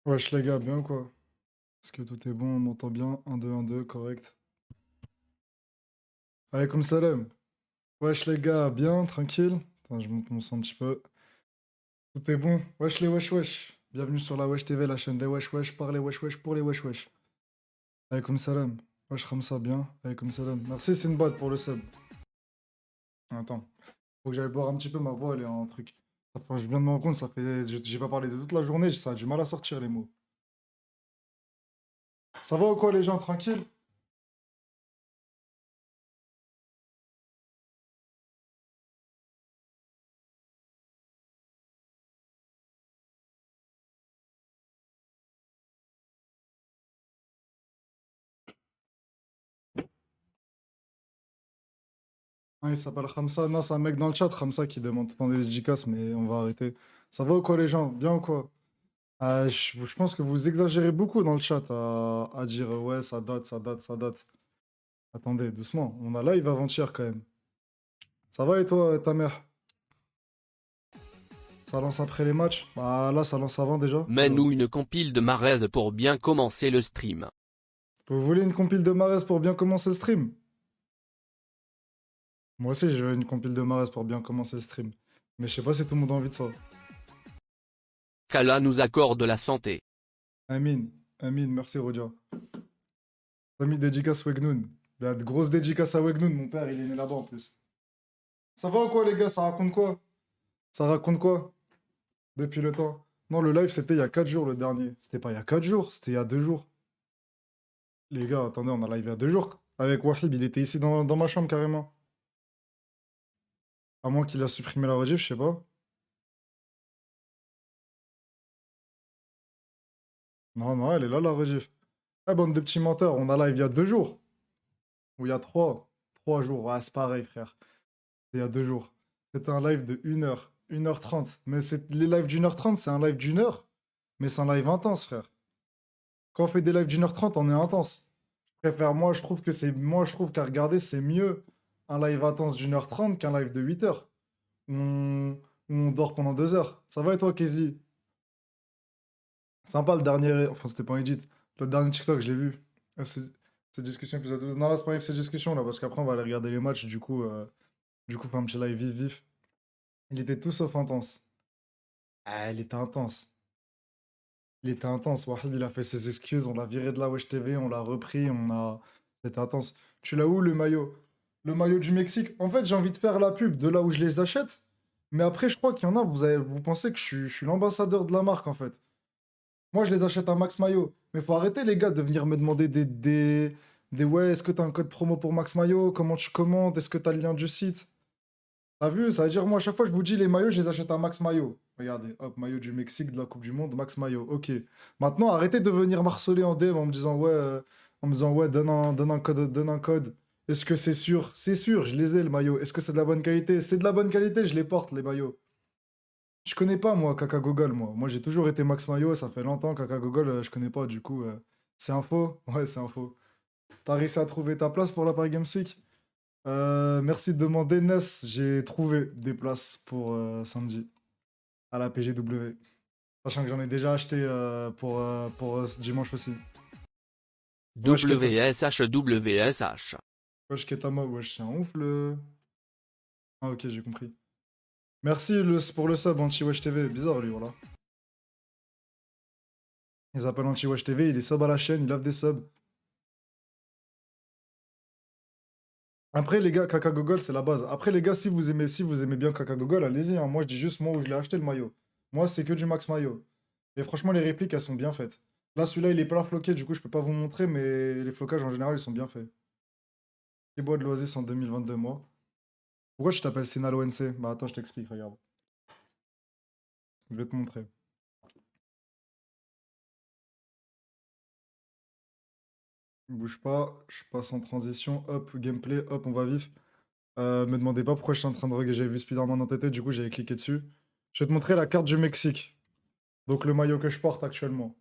Wesh les gars, bien quoi? Est-ce que tout est bon? On m'entend bien? 1 2 1 2 correct. Alaykoum salam. Wesh les gars, bien, tranquille? Attends, je monte mon son un petit peu. Tout est bon? Wesh les wesh wesh. Bienvenue sur la Wesh TV, la chaîne des wesh wesh, par les wesh wesh, pour les wesh wesh. Alaykoum salam. Wesh ça bien. Alaykoum salam. Merci Sinbad pour le sub. Attends, faut que j'aille boire un petit peu, ma voix elle est en truc. Enfin, je viens de me rendre compte, ça fait... J'ai pas parlé de toute la journée, ça a du mal à sortir les mots. Ça va ou quoi les gens, tranquille? Ah, il s'appelle Khamsa. Non, c'est un mec dans le chat, Khamsa, qui demande tout le temps des dédicaces, mais on va arrêter. Ça va ou quoi, les gens? Bien ou quoi? Je pense que vous exagérez beaucoup dans le chat à dire ouais, ça date, ça date, ça date. Attendez, doucement. On a live avant-hier quand même. Ça va et toi, ta mère? Ça lance après les matchs? Bah là, ça lance avant déjà. Alors, Mets-nous une compile de Marez pour bien commencer le stream. vous voulez une compile de Marès pour bien commencer le stream? Moi aussi, je veux une compile de Marès pour bien commencer le stream. Mais je sais pas si tout le monde a envie de ça. Qu'Allah nous accorde la santé. Amin, Amin, merci Rodia. T'as mis dédicace Wegnoun. De grosse dédicace à Wegnoun, mon père, il est né là-bas en plus. Ça va ou quoi, les gars? Ça raconte quoi? Ça raconte quoi? Depuis le temps? Non, le live, c'était il y a 4 jours, le dernier. C'était pas il y a 4 jours, c'était il y a 2 jours. Les gars, attendez, on a live il y a 2 jours. Avec Wahib, il était ici dans ma chambre carrément. À moins qu'il a supprimé la rediff, je sais pas. Non, non, elle est là, la rediff. Eh, bande de petits menteurs, on a live il y a 2 jours. Ou il y a 3 jours. Ouais, c'est pareil, frère. C'était il y a 2 jours. C'était un live de 1 heure, 1 h 30. Mais les lives d'1 h 30, c'est un live d'1 heure. Mais c'est un live intense, frère. Quand on fait des lives d'1 h 30, on est intense. Moi, je trouve moi, je trouve qu'à regarder, c'est mieux un live intense d'1 h 30 qu'un live de 8 heures. Où on, où on dort pendant 2 heures. Ça va et toi, Kezli? Sympa le dernier. Enfin, c'était pas un edit. Le dernier TikTok, je l'ai vu. C'est discussion épisode 12. Non, là, c'est pas une ces discussions, là, parce qu'après, on va aller regarder les matchs. Du coup, faire un petit live vif, vif. Il était tout sauf intense. Ah, il était intense. Il était intense. Wahib, il a fait ses excuses. On l'a viré de la Wesh TV. On l'a repris. C'était intense. Tu l'as où, le maillot? Le maillot du Mexique. En fait, j'ai envie de faire la pub de là où je les achète. Mais après, je crois qu'il y en a, vous pensez que je suis l'ambassadeur de la marque, en fait. Moi, je les achète à Max Mayo. Mais faut arrêter, les gars, de venir me demander des ouais, est-ce que t'as un code promo pour Max Mayo? Comment tu commandes? Est-ce que t'as le lien du site? T'as vu? Ça veut dire, moi, à chaque fois, je vous dis, les maillots, je les achète à Max Mayo. Regardez, hop, maillot du Mexique, de la Coupe du Monde, Max Mayo. Ok. Maintenant, arrêtez de venir m'harceler en DM en me disant, ouais, donne un code, donne un code. Est-ce que c'est sûr? C'est sûr, je les ai, le maillot. Est-ce que c'est de la bonne qualité? C'est de la bonne qualité, je les porte, les maillots. Je connais pas, moi, Kaka Gogol, moi. Moi, j'ai toujours été Max Mayo, ça fait longtemps. Kaka Gogol, je connais pas, du coup. C'est un faux? Ouais, c'est un faux. T'as réussi à trouver ta place pour la Paris Games Week? Merci de demander, Ness. J'ai trouvé des places pour samedi à la PGW. Sachant que j'en ai déjà acheté pour ce dimanche aussi. Wesh, WSH WSH. Ketama, wesh, c'est un ouf le. Ah, ok, j'ai compris. Merci pour le sub, Anti-Wesh TV. Bizarre, lui, voilà. Ils appellent Anti-Wesh TV, il est sub à la chaîne, il offre des subs. Après, les gars, Kaka Gogol, c'est la base. Après, les gars, si vous aimez bien Kaka Gogol, allez-y, hein. Moi, je dis juste moi où je l'ai acheté le maillot. Moi, c'est que du Max Maillot. Et franchement, les répliques, elles sont bien faites. Là, celui-là, il est pas floqué, du coup, je peux pas vous montrer, mais les flocages, en général, ils sont bien faits. Les bois de l'Oasis en 2022, moi. Pourquoi je t'appelle Sinal ONC? Bah, attends, je t'explique, regarde. Je vais te montrer. Bouge pas, je passe en transition. Hop, gameplay, hop, on va vif. Me demandez pas pourquoi je suis en train de regarder. J'avais vu Spider-Man en TT, du coup, j'avais cliqué dessus. Je vais te montrer la carte du Mexique. Donc, le maillot que je porte actuellement.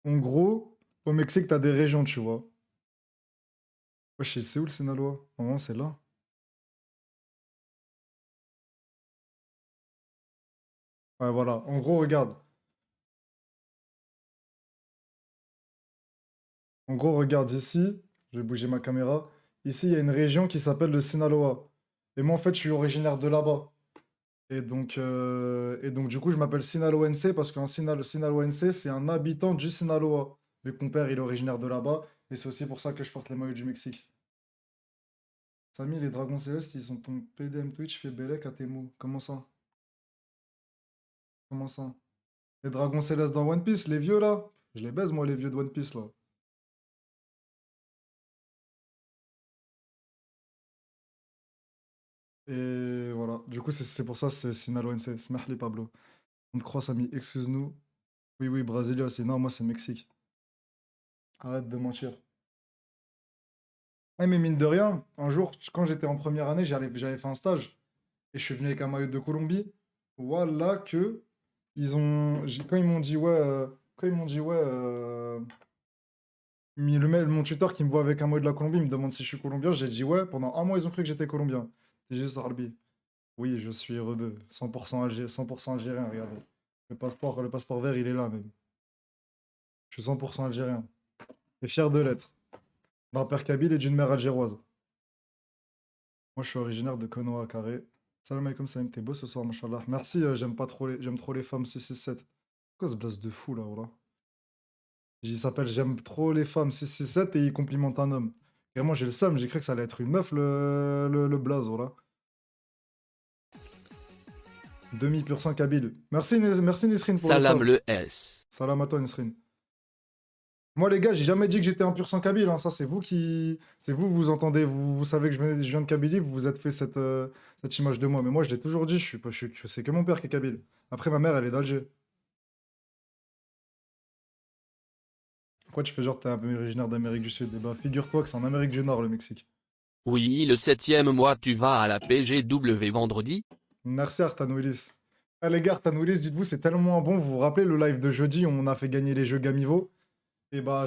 En gros, au Mexique, t'as des régions, tu vois. Wesh, c'est où le Sinaloa? Normalement, c'est là. Ouais, voilà. En gros, regarde. En gros, regarde ici. Je vais bouger ma caméra. Ici, il y a une région qui s'appelle le Sinaloa. Et moi, en fait, je suis originaire de là-bas. Et donc, du coup, je m'appelle Sinaloense parce qu'un Sinaloense, c'est un habitant du Sinaloa. Vu que mon père, il est originaire de là-bas. Et c'est aussi pour ça que je porte les maillots du Mexique. Samy, les Dragons Célestes, ils ont ton PDM Twitch fait Bellec à tes mots. Comment ça? Comment ça? Les Dragons Célestes dans One Piece, les vieux là? Je les baise, moi, les vieux de One Piece là. Et voilà. Du coup, c'est pour ça, c'est Sinaloense. Smahli, Pablo. On te croit, Samy. Excuse-nous. Oui, oui, Brasilia aussi. Non, moi, c'est Mexique. Arrête de mentir. Eh, mais mine de rien, un jour, quand j'étais en première année, j'avais fait un stage. Et je suis venu avec un maillot de Colombie. Voilà que quand ils m'ont dit ouais, mon tuteur qui me voit avec un maillot de la Colombie, il me demande si je suis colombien. J'ai dit ouais. Pendant un mois, ils ont cru que j'étais colombien. C'est juste Arbi. Oui, je suis rebeu. 100% algérien, regardez. Le passeport vert, il est là même. Je suis 100% algérien. Et fier de l'être. D'un père kabyle et d'une mère algéroise. Moi, je suis originaire de Konoha Carré. Salam alaikum, Salim, t'es beau ce soir, machallah. Merci, j'aime trop les femmes 667. Quoi ce blaze de fou là, voilà. Il s'appelle J'aime trop les femmes 667 et il complimente un homme. Vraiment, j'ai le seum, j'ai cru que ça allait être une meuf le blaze, voilà. Demi pur sang kabyle. Merci Nisrine pour le Salam sub. le S. Salam à toi Nisrine. Moi les gars, j'ai jamais dit que j'étais un pur sang kabyle, hein. Ça c'est vous vous entendez, vous savez que je viens de Kabylie, vous vous êtes fait cette image de moi. Mais moi je l'ai toujours dit, je suis pas, c'est que mon père qui est kabyle. Après ma mère elle est d'Alger. Pourquoi tu fais genre que t'es un peu originaire d'Amérique du Sud? Eh ben figure-toi que c'est en Amérique du Nord le Mexique. Oui, le 7e mois tu vas à la PGW vendredi? Merci Artan Willis. Ah les gars, Artan Willis, dites-vous c'est tellement bon, vous vous rappelez le live de jeudi où on a fait gagner les jeux Gamivo? Et bah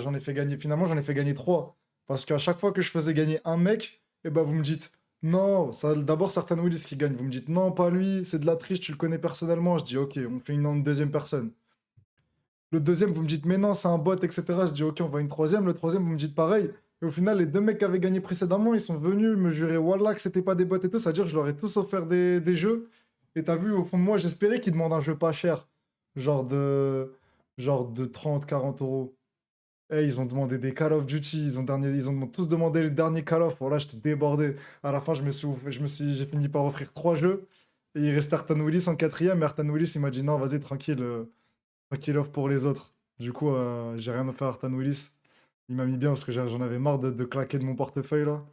finalement j'en ai fait gagner trois. Parce qu'à chaque fois que je faisais gagner un mec, et bah vous me dites non, ça d'abord Sartan Willis qui gagne. Vous me dites non, pas lui, c'est de la triche, tu le connais personnellement. Je dis ok, on fait une deuxième personne. Le deuxième, vous me dites mais non, c'est un bot, etc. Je dis ok, on va une troisième. Le troisième, vous me dites pareil. Et au final, les deux mecs qui avaient gagné précédemment, ils sont venus me jurer Wallah que c'était pas des bots et tout. C'est-à-dire que je leur ai tous offert des jeux. Et t'as vu, au fond de moi, j'espérais qu'ils demandent un jeu pas cher. Genre de, genre de 30-40 euros. Eh, ils ont demandé des Call of Duty, ils ont tous demandé le dernier Call of. Voilà, j'étais débordé. À la fin, j'ai fini par offrir trois jeux. Et il restait Artan Willis en quatrième. Et Artan Willis, il m'a dit non, vas-y, tranquille, tranquille, offre pour les autres. Du coup, j'ai rien offert à Artan Willis. Il m'a mis bien parce que j'en avais marre de claquer de mon portefeuille là.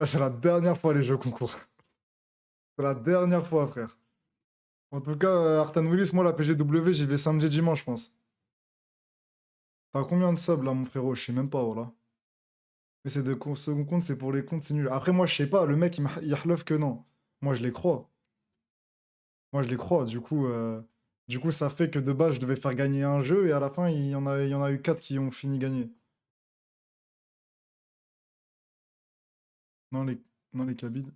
Ah, c'est la dernière fois les jeux concours. C'est la dernière fois, frère. En tout cas, Artan Willis, moi, la PGW, j'y vais samedi, dimanche, je pense. T'as combien de subs là, mon frérot? Je sais même pas, voilà. Mais c'est de second compte, c'est pour les comptes, c'est nul. Après, moi, je sais pas, le mec, il relève que non. Moi, je les crois. Moi, je les crois. Du coup, ça fait que de base, je devais faire gagner un jeu et à la fin, il y en a eu quatre qui ont fini gagné. Non, les cabines.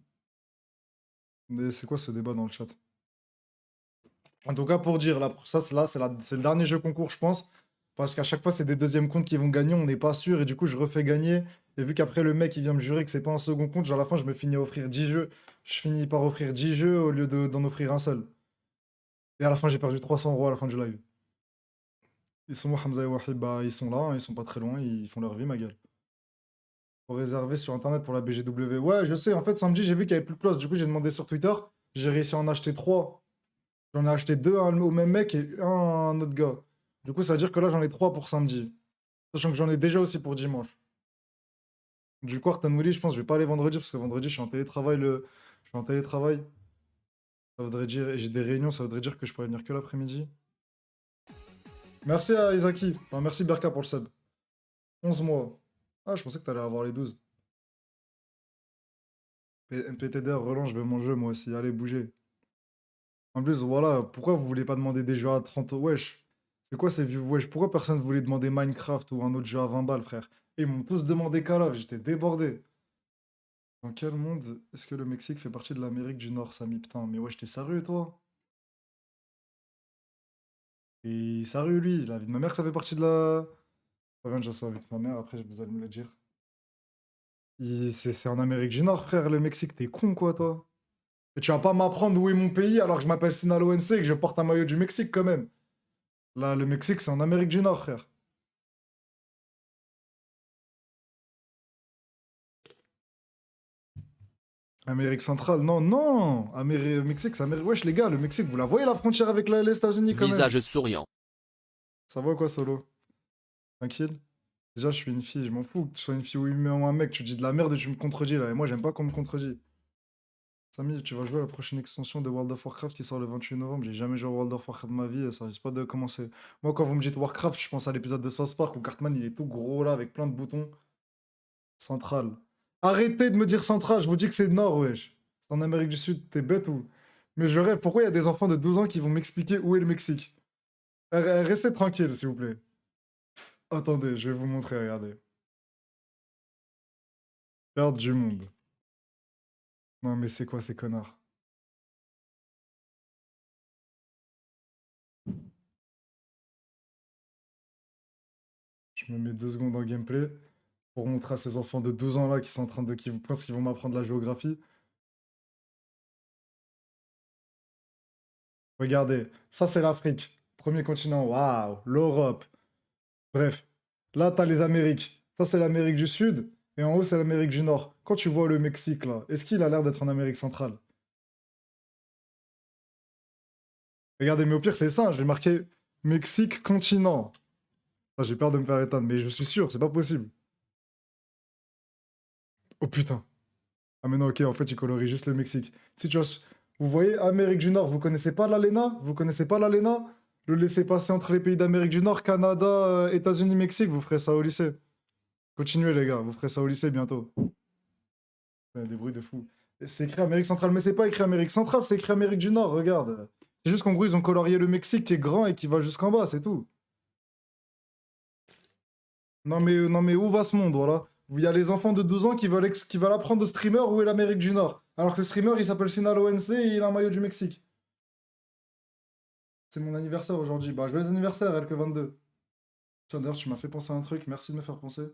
Mais c'est quoi ce débat dans le chat? En tout cas, pour dire, là, pour ça, c'est le dernier jeu concours, je pense. Parce qu'à chaque fois, c'est des deuxièmes comptes qui vont gagner, on n'est pas sûr. Et du coup, je refais gagner. Et vu qu'après, le mec, il vient me jurer que c'est pas un second compte, genre à la fin, je me finis à offrir 10 jeux. Je finis par offrir 10 jeux au lieu d'en offrir un seul. Et à la fin, j'ai perdu 300 euros à la fin du live. Ils sont où, Hamza et Wahid? Bah, ils sont là, hein, ils sont pas très loin, ils font leur vie, ma gueule. Faut réserver sur internet pour la BGW. Ouais, je sais, en fait, samedi, j'ai vu qu'il y avait plus de place. Du coup, j'ai demandé sur Twitter. J'ai réussi à en acheter trois. J'en ai acheté deux au même mec et un à un autre gars. Du coup, ça veut dire que là, j'en ai trois pour samedi. Sachant que j'en ai déjà aussi pour dimanche. Du coup, Artan Willy, je pense que je vais pas aller vendredi parce que vendredi, je suis en télétravail. Je suis en télétravail. Ça voudrait dire, et j'ai des réunions, ça voudrait dire que je pourrais venir que l'après-midi. Merci à Isaki. Enfin, merci Berka pour le sub. 11 mois. Ah, je pensais que t'allais avoir les 12. MPTDR, relance, je veux mon jeu, moi aussi. Allez, bougez. En plus, voilà, pourquoi vous voulez pas demander des jeux à 30 wesh? C'est quoi ces vieux wesh? Pourquoi personne voulait demander Minecraft ou un autre jeu à 20 balles, frère? Et ils m'ont tous demandé Call of, j'étais débordé. Dans quel monde est-ce que le Mexique fait partie de l'Amérique du Nord, Samy? Putain, mais wesh, t'es sérieux, toi? Et sérieux, lui, la vie de ma mère, ça fait partie de la. Enfin, je sais la vie de ma mère, après, vous allez me le dire. C'est en Amérique du Nord, frère, le Mexique. T'es con, quoi, toi? Et tu vas pas m'apprendre où est mon pays alors que je m'appelle Sinaloa NC et que je porte un maillot du Mexique, quand même. Là, le Mexique, c'est en Amérique du Nord, frère. Amérique centrale, non, non. Mexique, c'est Amérique. Wesh, les gars, le Mexique, vous la voyez la frontière avec les États-Unis, quand même? Visage souriant. Ça va quoi, Solo? Tranquille? Déjà, je suis une fille, je m'en fous que tu sois une fille ou un mec, tu dis de la merde et tu me contredis là. Et moi, j'aime pas qu'on me contredit. Samy, tu vas jouer à la prochaine extension de World of Warcraft qui sort le 28 novembre. J'ai jamais joué à World of Warcraft de ma vie et ça risque pas de commencer. Moi, quand vous me dites Warcraft, je pense à l'épisode de South Park où Cartman il est tout gros là avec plein de boutons. Central. Arrêtez de me dire central, je vous dis que c'est nord, wesh. C'est en Amérique du Sud, t'es bête ou. Mais je rêve, pourquoi il y a des enfants de 12 ans qui vont m'expliquer où est le Mexique? Restez tranquille, s'il vous plaît. Attendez, je vais vous montrer, regardez. Carte du monde. Non, mais c'est quoi ces connards? Je me mets 2 secondes en gameplay pour montrer à ces enfants de 12 ans là qui sont en train de. Qui pensent qu'ils vont m'apprendre la géographie. Regardez, ça c'est l'Afrique. Premier continent, waouh, l'Europe. Bref, là t'as les Amériques. Ça c'est l'Amérique du Sud. Et en haut c'est l'Amérique du Nord. Quand tu vois le Mexique là, est-ce qu'il a l'air d'être en Amérique centrale? Regardez, mais au pire c'est ça, je vais marquer Mexique continent. Ah, j'ai peur de me faire éteindre, mais je suis sûr, c'est pas possible. Oh putain. Ah mais non, ok, en fait, tu colories juste le Mexique. Si tu as... Vous voyez, Amérique du Nord, vous connaissez pas l'ALENA? Vous connaissez pas l'ALENA? Le laissez-passer entre les pays d'Amérique du Nord, Canada, États-Unis, Mexique, vous ferez ça au lycée. Continuez les gars, vous ferez ça au lycée bientôt. Des bruits de fou. C'est écrit Amérique centrale, mais c'est pas écrit Amérique centrale, c'est écrit Amérique du Nord, regarde. C'est juste qu'en gros, ils ont colorié le Mexique qui est grand et qui va jusqu'en bas, c'est tout. Non mais où va ce monde, voilà? Il y a les enfants de 12 ans qui veulent apprendre au streamer où est l'Amérique du Nord. Alors que le streamer, il s'appelle Sinaloa NC et il a un maillot du Mexique. C'est mon anniversaire aujourd'hui. Bah, joyeux anniversaire, LK22. Tiens, d'ailleurs, tu m'as fait penser à un truc, merci de me faire penser.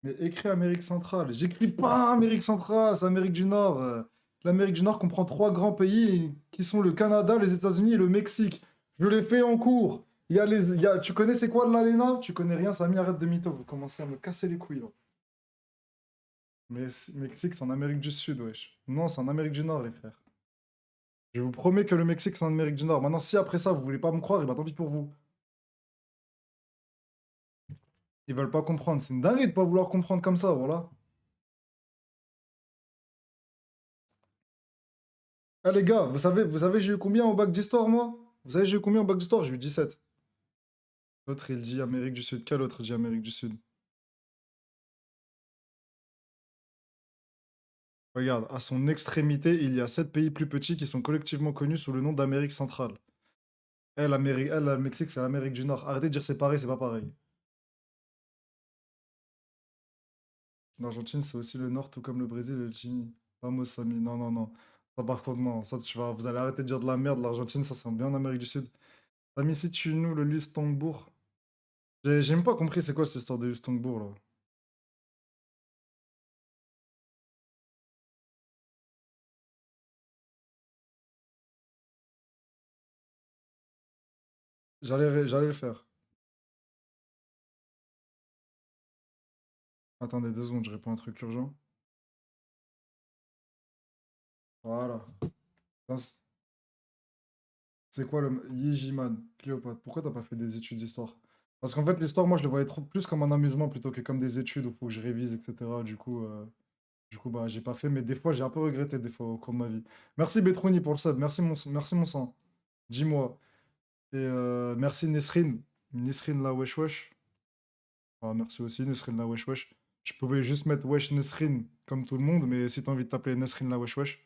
Mais écris Amérique centrale. J'écris pas Amérique centrale, c'est Amérique du Nord. L'Amérique du Nord comprend 3 grands pays qui sont le Canada, les États-Unis et le Mexique. Je l'ai fait en cours. Tu connais c'est quoi de l'ALENA? Tu connais rien, Samy, arrête de mytho. Vous commencez à me casser les couilles là. Mais Mexique, c'est en Amérique du Sud, wesh. Non, c'est en Amérique du Nord, les frères. Je vous promets que le Mexique, c'est en Amérique du Nord. Maintenant, si après ça, vous voulez pas me croire, et bah tant pis pour vous. Ils veulent pas comprendre. C'est une dinguerie de pas vouloir comprendre comme ça, voilà. Ah les gars, vous savez j'ai eu combien au bac d'histoire, moi? Vous savez j'ai eu combien au bac d'histoire? J'ai eu 17. L'autre, il dit Amérique du Sud. Quel autre dit Amérique du Sud? Regarde, à son extrémité, il y a 7 pays plus petits qui sont collectivement connus sous le nom d'Amérique centrale. Le Mexique, c'est l'Amérique du Nord. Arrêtez de dire c'est pareil, c'est pas pareil. L'Argentine, c'est aussi le Nord, tout comme le Brésil et le Chili. Vamos, Samy. Non, non, non. Ça, par contre, non. Ça, vous allez arrêter de dire de la merde. L'Argentine, ça, c'est bien en Amérique du Sud. Samy, si tu nous le Luxembourg. J'ai même pas compris c'est quoi cette histoire de Luxembourg, là. J'allais le faire. Attendez 2 secondes, je réponds à un truc urgent. Voilà. Ça, c'est quoi le Yijiman, Cléopâtre? Pourquoi t'as pas fait des études d'histoire? Parce qu'en fait, l'histoire, moi, je le voyais trop plus comme un amusement plutôt que comme des études où il faut que je révise, etc. Du coup, bah, j'ai pas fait, mais des fois, j'ai un peu regretté des fois au cours de ma vie. Merci Betroni pour le sub, merci mon sang. Dis-moi. Et merci Nesrine. Nesrine la wesh wesh. Ah, merci aussi Nesrine la wesh wesh. Je pouvais juste mettre wesh Nesrine comme tout le monde, mais si t'as envie de t'appeler Nesrine la wesh wesh.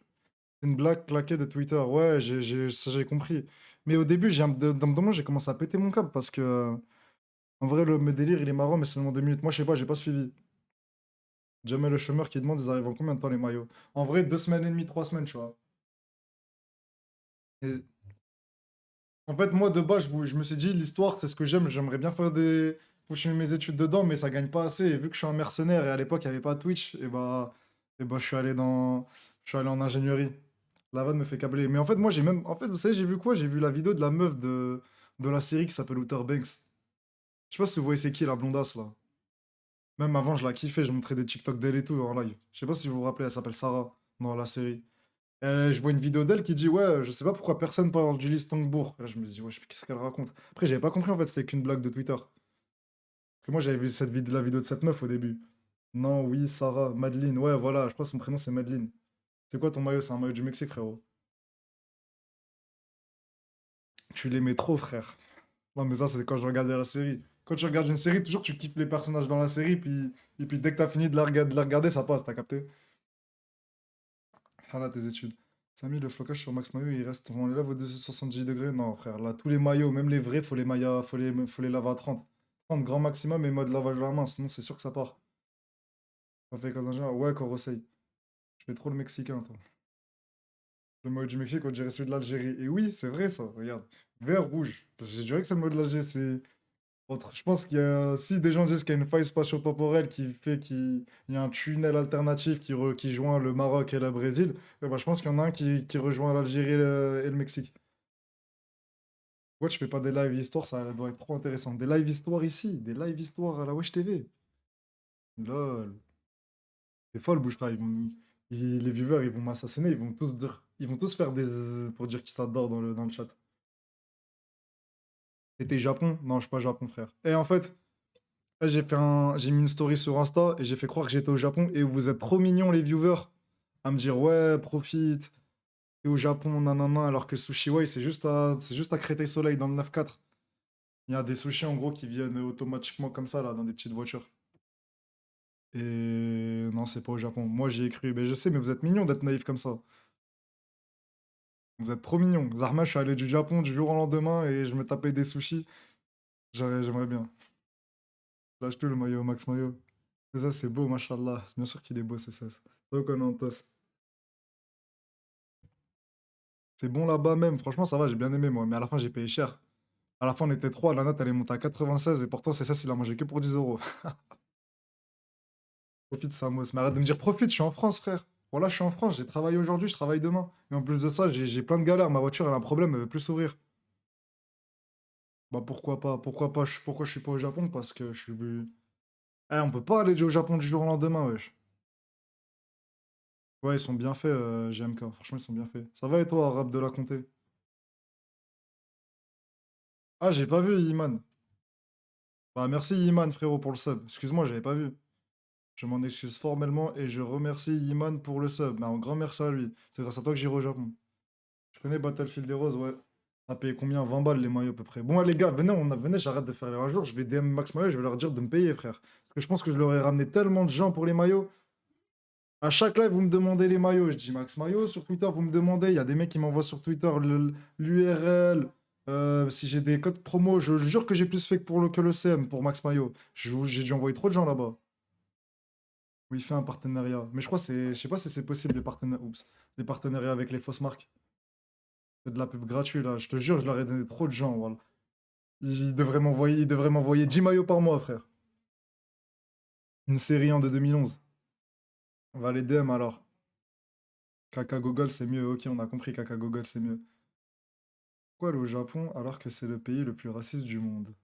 C'est une blague claquée de Twitter. Ouais, ça j'ai compris. Mais au début, d'un moment, j'ai commencé à péter mon câble parce que, en vrai, le délire, il est marrant, mais c'est seulement 2 minutes. Moi, je sais pas, j'ai pas suivi. Jamais le chômeur qui demande, ils arrivent en combien de temps les maillots? En vrai, 2 semaines et demie, 3 semaines, tu vois. Et En fait, moi, de base, je me suis dit, l'histoire, c'est ce que j'aime. J'aimerais bien faire des... continuer mes études dedans, mais ça gagne pas assez. Et vu que je suis un mercenaire et à l'époque, il n'y avait pas Twitch, et bah, je suis allé dans... je suis allé en ingénierie. La vanne me fait câbler. Mais en fait, moi, j'ai même... En fait, vous savez, j'ai vu quoi? J'ai vu la vidéo de la meuf de la série qui s'appelle Outer Banks. Je sais pas si vous voyez c'est qui, la blondasse, là. Même avant, je la kiffais, je montrais des TikTok d'elle et tout en live. Je sais pas si vous vous rappelez, elle s'appelle Sarah, dans la série. Je vois une vidéo d'elle qui dit ouais, je sais pas pourquoi personne parle d'Ulysse Tongbourg. Et là, je me dis ouais, qu'est-ce qu'elle raconte? Après, j'avais pas compris en fait, c'était qu'une blague de Twitter. Parce que moi, j'avais vu la vidéo de cette meuf au début. Non, oui, Sarah, Madeleine, ouais, voilà, je crois que son prénom c'est Madeleine. C'est quoi ton maillot? C'est un maillot du Mexique, frérot. Tu l'aimais trop, frère. Non, mais ça, c'est quand je regardais la série. Quand tu regardes une série, toujours tu kiffes les personnages dans la série, et puis dès que t'as fini de la regarder, ça passe, t'as capté? Ah là, tes études. Samy, le flocage sur Max Maillot, il reste. On les lave au 270 degrés? Non, frère, là, tous les maillots, même les vrais, faut les laver à 30. 30 grand maximum et mode lavage de la main, sinon c'est sûr que ça part. Ça fait comme un genre, ouais, Corosei. Je fais trop le Mexicain, toi. Le maillot du Mexique, on dirait celui de l'Algérie. Et oui, c'est vrai, ça, regarde. Vert, rouge. J'ai juré que c'est le maillot de l'Algérie, c'est. Je pense qu'il y a. Si des gens disent qu'il y a une faille spatio-temporelle qui fait qu'il y a un tunnel alternatif qui joint le Maroc et le Brésil, eh ben, je pense qu'il y en a un qui rejoint l'Algérie et le Mexique. Pourquoi tu fais pas des live histoires? Ça doit être trop intéressant. Des live histoires ici, des live histoires à la Wesh TV. Lol. C'est folle, Bouchra. Les viewers, ils vont m'assassiner. Ils vont tous faire pour dire qu'ils s'adorent dans le chat. Et t'es Japon? Non, je suis pas Japon, frère. Et en fait, là, j'ai mis une story sur Insta et j'ai fait croire que j'étais au Japon. Et vous êtes trop mignons, les viewers, à me dire ouais, profite. T'es au Japon, nanana, alors que Sushi Way, c'est juste à Créteil-Soleil dans le 9-4. Il y a des sushis en gros qui viennent automatiquement comme ça, là, dans des petites voitures. Et non, c'est pas au Japon. Moi, j'y ai cru. Mais je sais, mais vous êtes mignons d'être naïf comme ça. Vous êtes trop mignons. Zarma, je suis allé du Japon du jour au lendemain et je me tapais des sushis. J'aimerais bien. Lâche tout le maillot, Max Maillot. Mais ça, c'est beau, machallah. Bien sûr qu'il est beau, c'est ça. C'est bon là-bas même. Franchement, ça va, j'ai bien aimé, moi. Mais à la fin, j'ai payé cher. À la fin, on était trois. La note, elle est montée à 96. Et pourtant, c'est ça, il a mangé que pour 10 euros. Profite, Samos. Mais arrête de me dire profite, je suis en France, frère. Voilà, je suis en France. J'ai travaillé aujourd'hui, je travaille demain. Et en plus de ça, j'ai plein de galères. Ma voiture, elle a un problème, elle veut plus s'ouvrir. Bah pourquoi pas? Pourquoi je suis pas au Japon? Parce que je suis. On peut pas aller au Japon du jour au lendemain, wesh. Ouais, ils sont bien faits, GMK. Franchement, ils sont bien faits. Ça va et toi, Arabe de la Comté? Ah, j'ai pas vu Iman. Bah merci Iman, frérot, pour le sub. Excuse-moi, j'avais pas vu. Je m'en excuse formellement et je remercie Iman pour le sub. Mais un grand merci à lui. C'est grâce à toi que j'irai au Japon. Je connais Battlefield des Roses, ouais. T'as payé combien? 20 balles les maillots à peu près. Bon, les gars, venez, j'arrête de faire les rageurs. Je vais DM Max Maillot, je vais leur dire de me payer, frère. Parce que je pense que je leur ai ramené tellement de gens pour les maillots. À chaque live, vous me demandez les maillots. Je dis Max Maillot. Sur Twitter, vous me demandez. Il y a des mecs qui m'envoient sur Twitter l'URL. Si j'ai des codes promo, je jure que j'ai plus fait que le CM pour Max Maillot. J'ai dû envoyer trop de gens là-bas. Où il fait un partenariat. Mais je crois que je sais pas si c'est possible les partenariats avec les fausses marques. C'est de la pub gratuite là. Je te jure, je leur ai donné trop de gens. Voilà. Ils devraient m'envoyer 10 maillots par mois, frère. Une série en de 2011. On va les DM alors. Kaka Google, c'est mieux. Ok, on a compris. Kaka Google, c'est mieux. Pourquoi aller au Japon alors que c'est le pays le plus raciste du monde?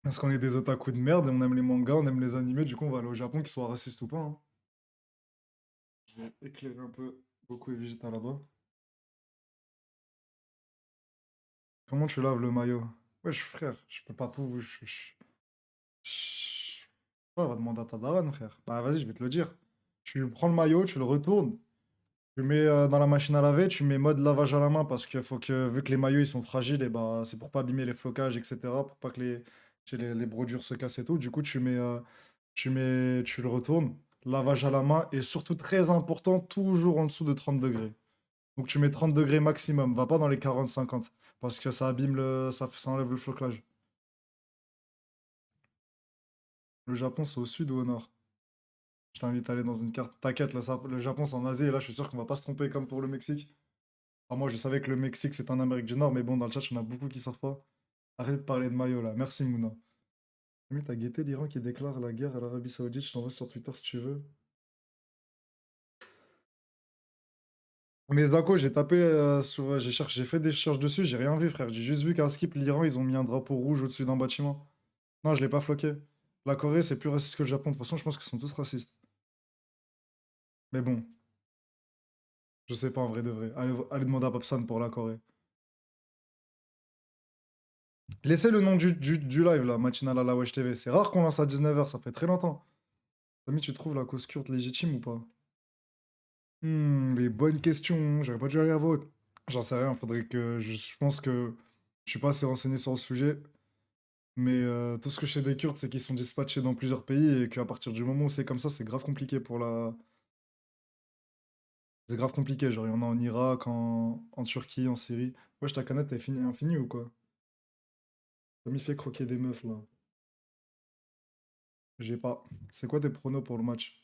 Parce qu'on est des otaku de merde et on aime les mangas, on aime les animés, du coup on va aller au Japon, qu'ils soient racistes ou pas, hein. Je vais éclairer un peu Goku et Vegeta là-bas. Comment tu laves le maillot? Wesh frère, je peux pas tout. Ouais, va demander à ta daronne, frère. Bah vas-y, je vais te le dire. Tu prends le maillot, tu le retournes, tu le mets dans la machine à laver, tu mets mode lavage à la main parce que vu que les maillots ils sont fragiles, et bah c'est pour pas abîmer les flocages, etc. Pour pas que les brodures se cassent et tout. Du coup, tu le retournes, lavage à la main et surtout très important, toujours en dessous de 30 degrés. Donc tu mets 30 degrés maximum, va pas dans les 40-50 parce que ça abîme ça enlève le flocage. Le Japon, c'est au sud ou au nord? Je t'invite à aller dans une carte. T'inquiète, là, le Japon, c'est en Asie et là, je suis sûr qu'on va pas se tromper comme pour le Mexique. Ah, moi, je savais que le Mexique, c'est en Amérique du Nord, mais bon, dans le chat, il y en a beaucoup qui savent pas. Arrête de parler de maillot, là. Merci, Mouna. Mais t'as guetté l'Iran qui déclare la guerre à l'Arabie Saoudite, je t'envoie sur Twitter si tu veux. Mais Zako, j'ai tapé sur. J'ai fait des recherches dessus, j'ai rien vu, frère. J'ai juste vu qu'à Skip, l'Iran, ils ont mis un drapeau rouge au-dessus d'un bâtiment. Non, je l'ai pas floqué. La Corée, c'est plus raciste que le Japon. De toute façon, je pense qu'ils sont tous racistes. Mais bon, je sais pas en vrai de vrai. Allez demander à Papsan pour la Corée. Laissez le nom du live là, matinal à la Wesh TV. C'est rare qu'on lance à 19h, ça fait très longtemps. Samy, tu trouves la cause kurde légitime ou pas? Les bonnes questions. J'aurais pas dû aller à vote. J'en sais rien, faudrait que. Je pense que je suis pas assez renseigné sur le sujet. Mais tout ce que je sais des Kurdes, c'est qu'ils sont dispatchés dans plusieurs pays et qu'à partir du moment où c'est comme ça, c'est grave compliqué pour la. C'est grave compliqué. Genre, il y en a en Irak, en Turquie, en Syrie. Wesh, ta canette, elle fini, infinie ou quoi? Ça m'y fait croquer des meufs là. J'ai pas. C'est quoi tes pronos pour le match?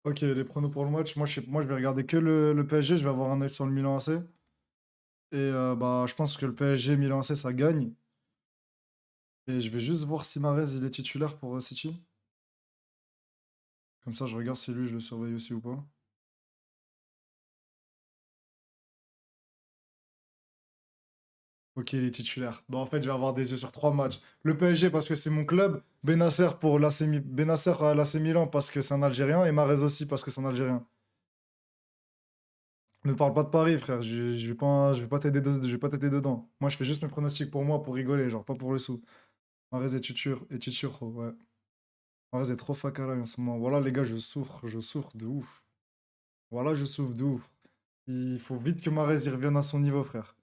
Ok, les pronos pour le match, moi je vais regarder que le PSG, je vais avoir un œil sur le Milan AC. Et bah je pense que le PSG Milan AC ça gagne. Et je vais juste voir si Mahrez il est titulaire pour City. Comme ça je regarde si lui je le surveille aussi ou pas. Ok, il est titulaire. Bon en fait je vais avoir des yeux sur trois matchs. Le PSG parce que c'est mon club. Benacer pour Benacer à l'AC Milan parce que c'est un Algérien. Et Mahrez aussi parce que c'est un Algérien. Ne parle pas de Paris frère, je vais pas t'aider je vais pas t'aider dedans. Moi je fais juste mes pronostics pour moi pour rigoler, genre pas pour le sou. Mahrez et Tchitchuro, ouais. Mahrez est trop fakala en ce moment. Voilà, les gars, je souffre de ouf. Voilà, je souffre de ouf. Il faut vite que Mahrez y revienne à son niveau, frère.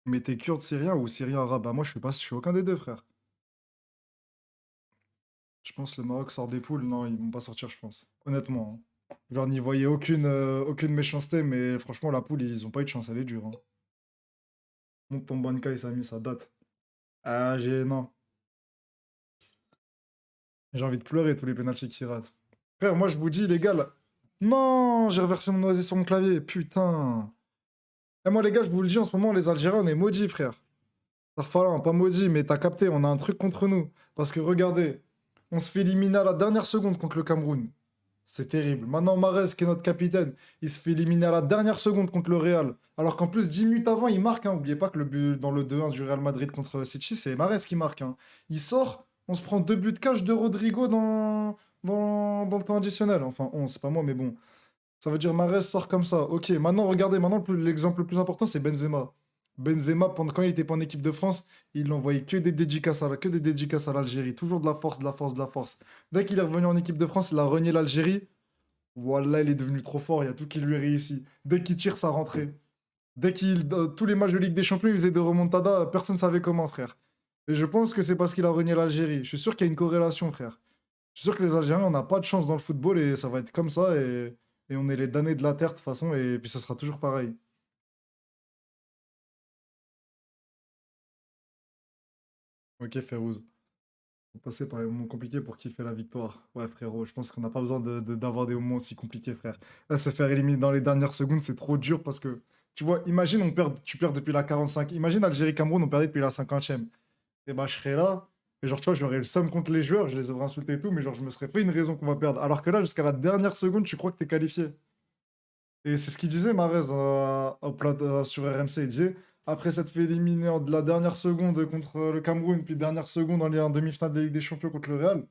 Mais t'es kurde syrien ou syrien arabe? Bah, moi, je suis aucun des deux, frère. Je pense que le Maroc sort des poules. Non, ils vont pas sortir, je pense. Honnêtement, hein. Genre, n'y voyez aucune méchanceté, mais franchement, la poule, ils ont pas eu de chance, elle est dure, hein. Monte ton Bankai, ça a mis sa date. Ah, non. J'ai envie de pleurer tous les pénaltys qui ratent. Frère, moi, je vous dis, les gars, là. Non, j'ai reversé mon oasis sur mon clavier, putain. Et moi, les gars, je vous le dis, en ce moment, les Algériens, on est maudits, frère. Tarfala, pas maudits, mais t'as capté, on a un truc contre nous. Parce que regardez, on se fait éliminer à la dernière seconde contre le Cameroun. C'est terrible. Maintenant, Mahrez, qui est notre capitaine, il se fait éliminer à la dernière seconde contre le Real. Alors qu'en plus, 10 minutes avant, il marque, hein. Oubliez pas que le but dans le 2-1 du Real Madrid contre City, c'est Mahrez qui marque, hein. Il sort, on se prend 2 buts de cash de Rodrigo dans le temps additionnel. Enfin, c'est pas moi, mais bon. Ça veut dire Mahrez sort comme ça. Ok, maintenant regardez, maintenant l'exemple le plus important c'est Benzema. Benzema, quand il était pas en équipe de France, il envoyait que des dédicaces à l'Algérie. Toujours de la force, de la force, de la force. Dès qu'il est revenu en équipe de France, il a renié l'Algérie. Voilà, il est devenu trop fort, il y a tout qui lui est réussi. Dès qu'il tire, ça rentrait. Tous les matchs de Ligue des Champions, il faisait des remontadas, personne ne savait comment, frère. Et je pense que c'est parce qu'il a renié l'Algérie. Je suis sûr qu'il y a une corrélation, frère. Je suis sûr que les Algériens, on n'a pas de chance dans le football et ça va être comme ça et on est les damnés de la terre de toute façon et puis ça sera toujours pareil. Ok, Férouz. Faut passer par les moments compliqués pour kiffer la victoire. Ouais, frérot, je pense qu'on n'a pas besoin d'avoir des moments aussi compliqués, frère. Là, se faire éliminer dans les dernières secondes, c'est trop dur parce que, tu vois, imagine, tu perds depuis la 45. Imagine Algérie-Cameroun, on perdait depuis la 50e. Et bah, je serais là. Et genre, tu vois, j'aurais le seum contre les joueurs, je les aurais insultés et tout, mais genre, je me serais fait une raison qu'on va perdre. Alors que là, jusqu'à la dernière seconde, tu crois que t'es qualifié. Et c'est ce qu'il disait, Mahrez, sur RMC. Il disait, après s'être fait éliminer de la dernière seconde contre le Cameroun, puis dernière seconde en demi-finale de Ligue des Champions contre le Real,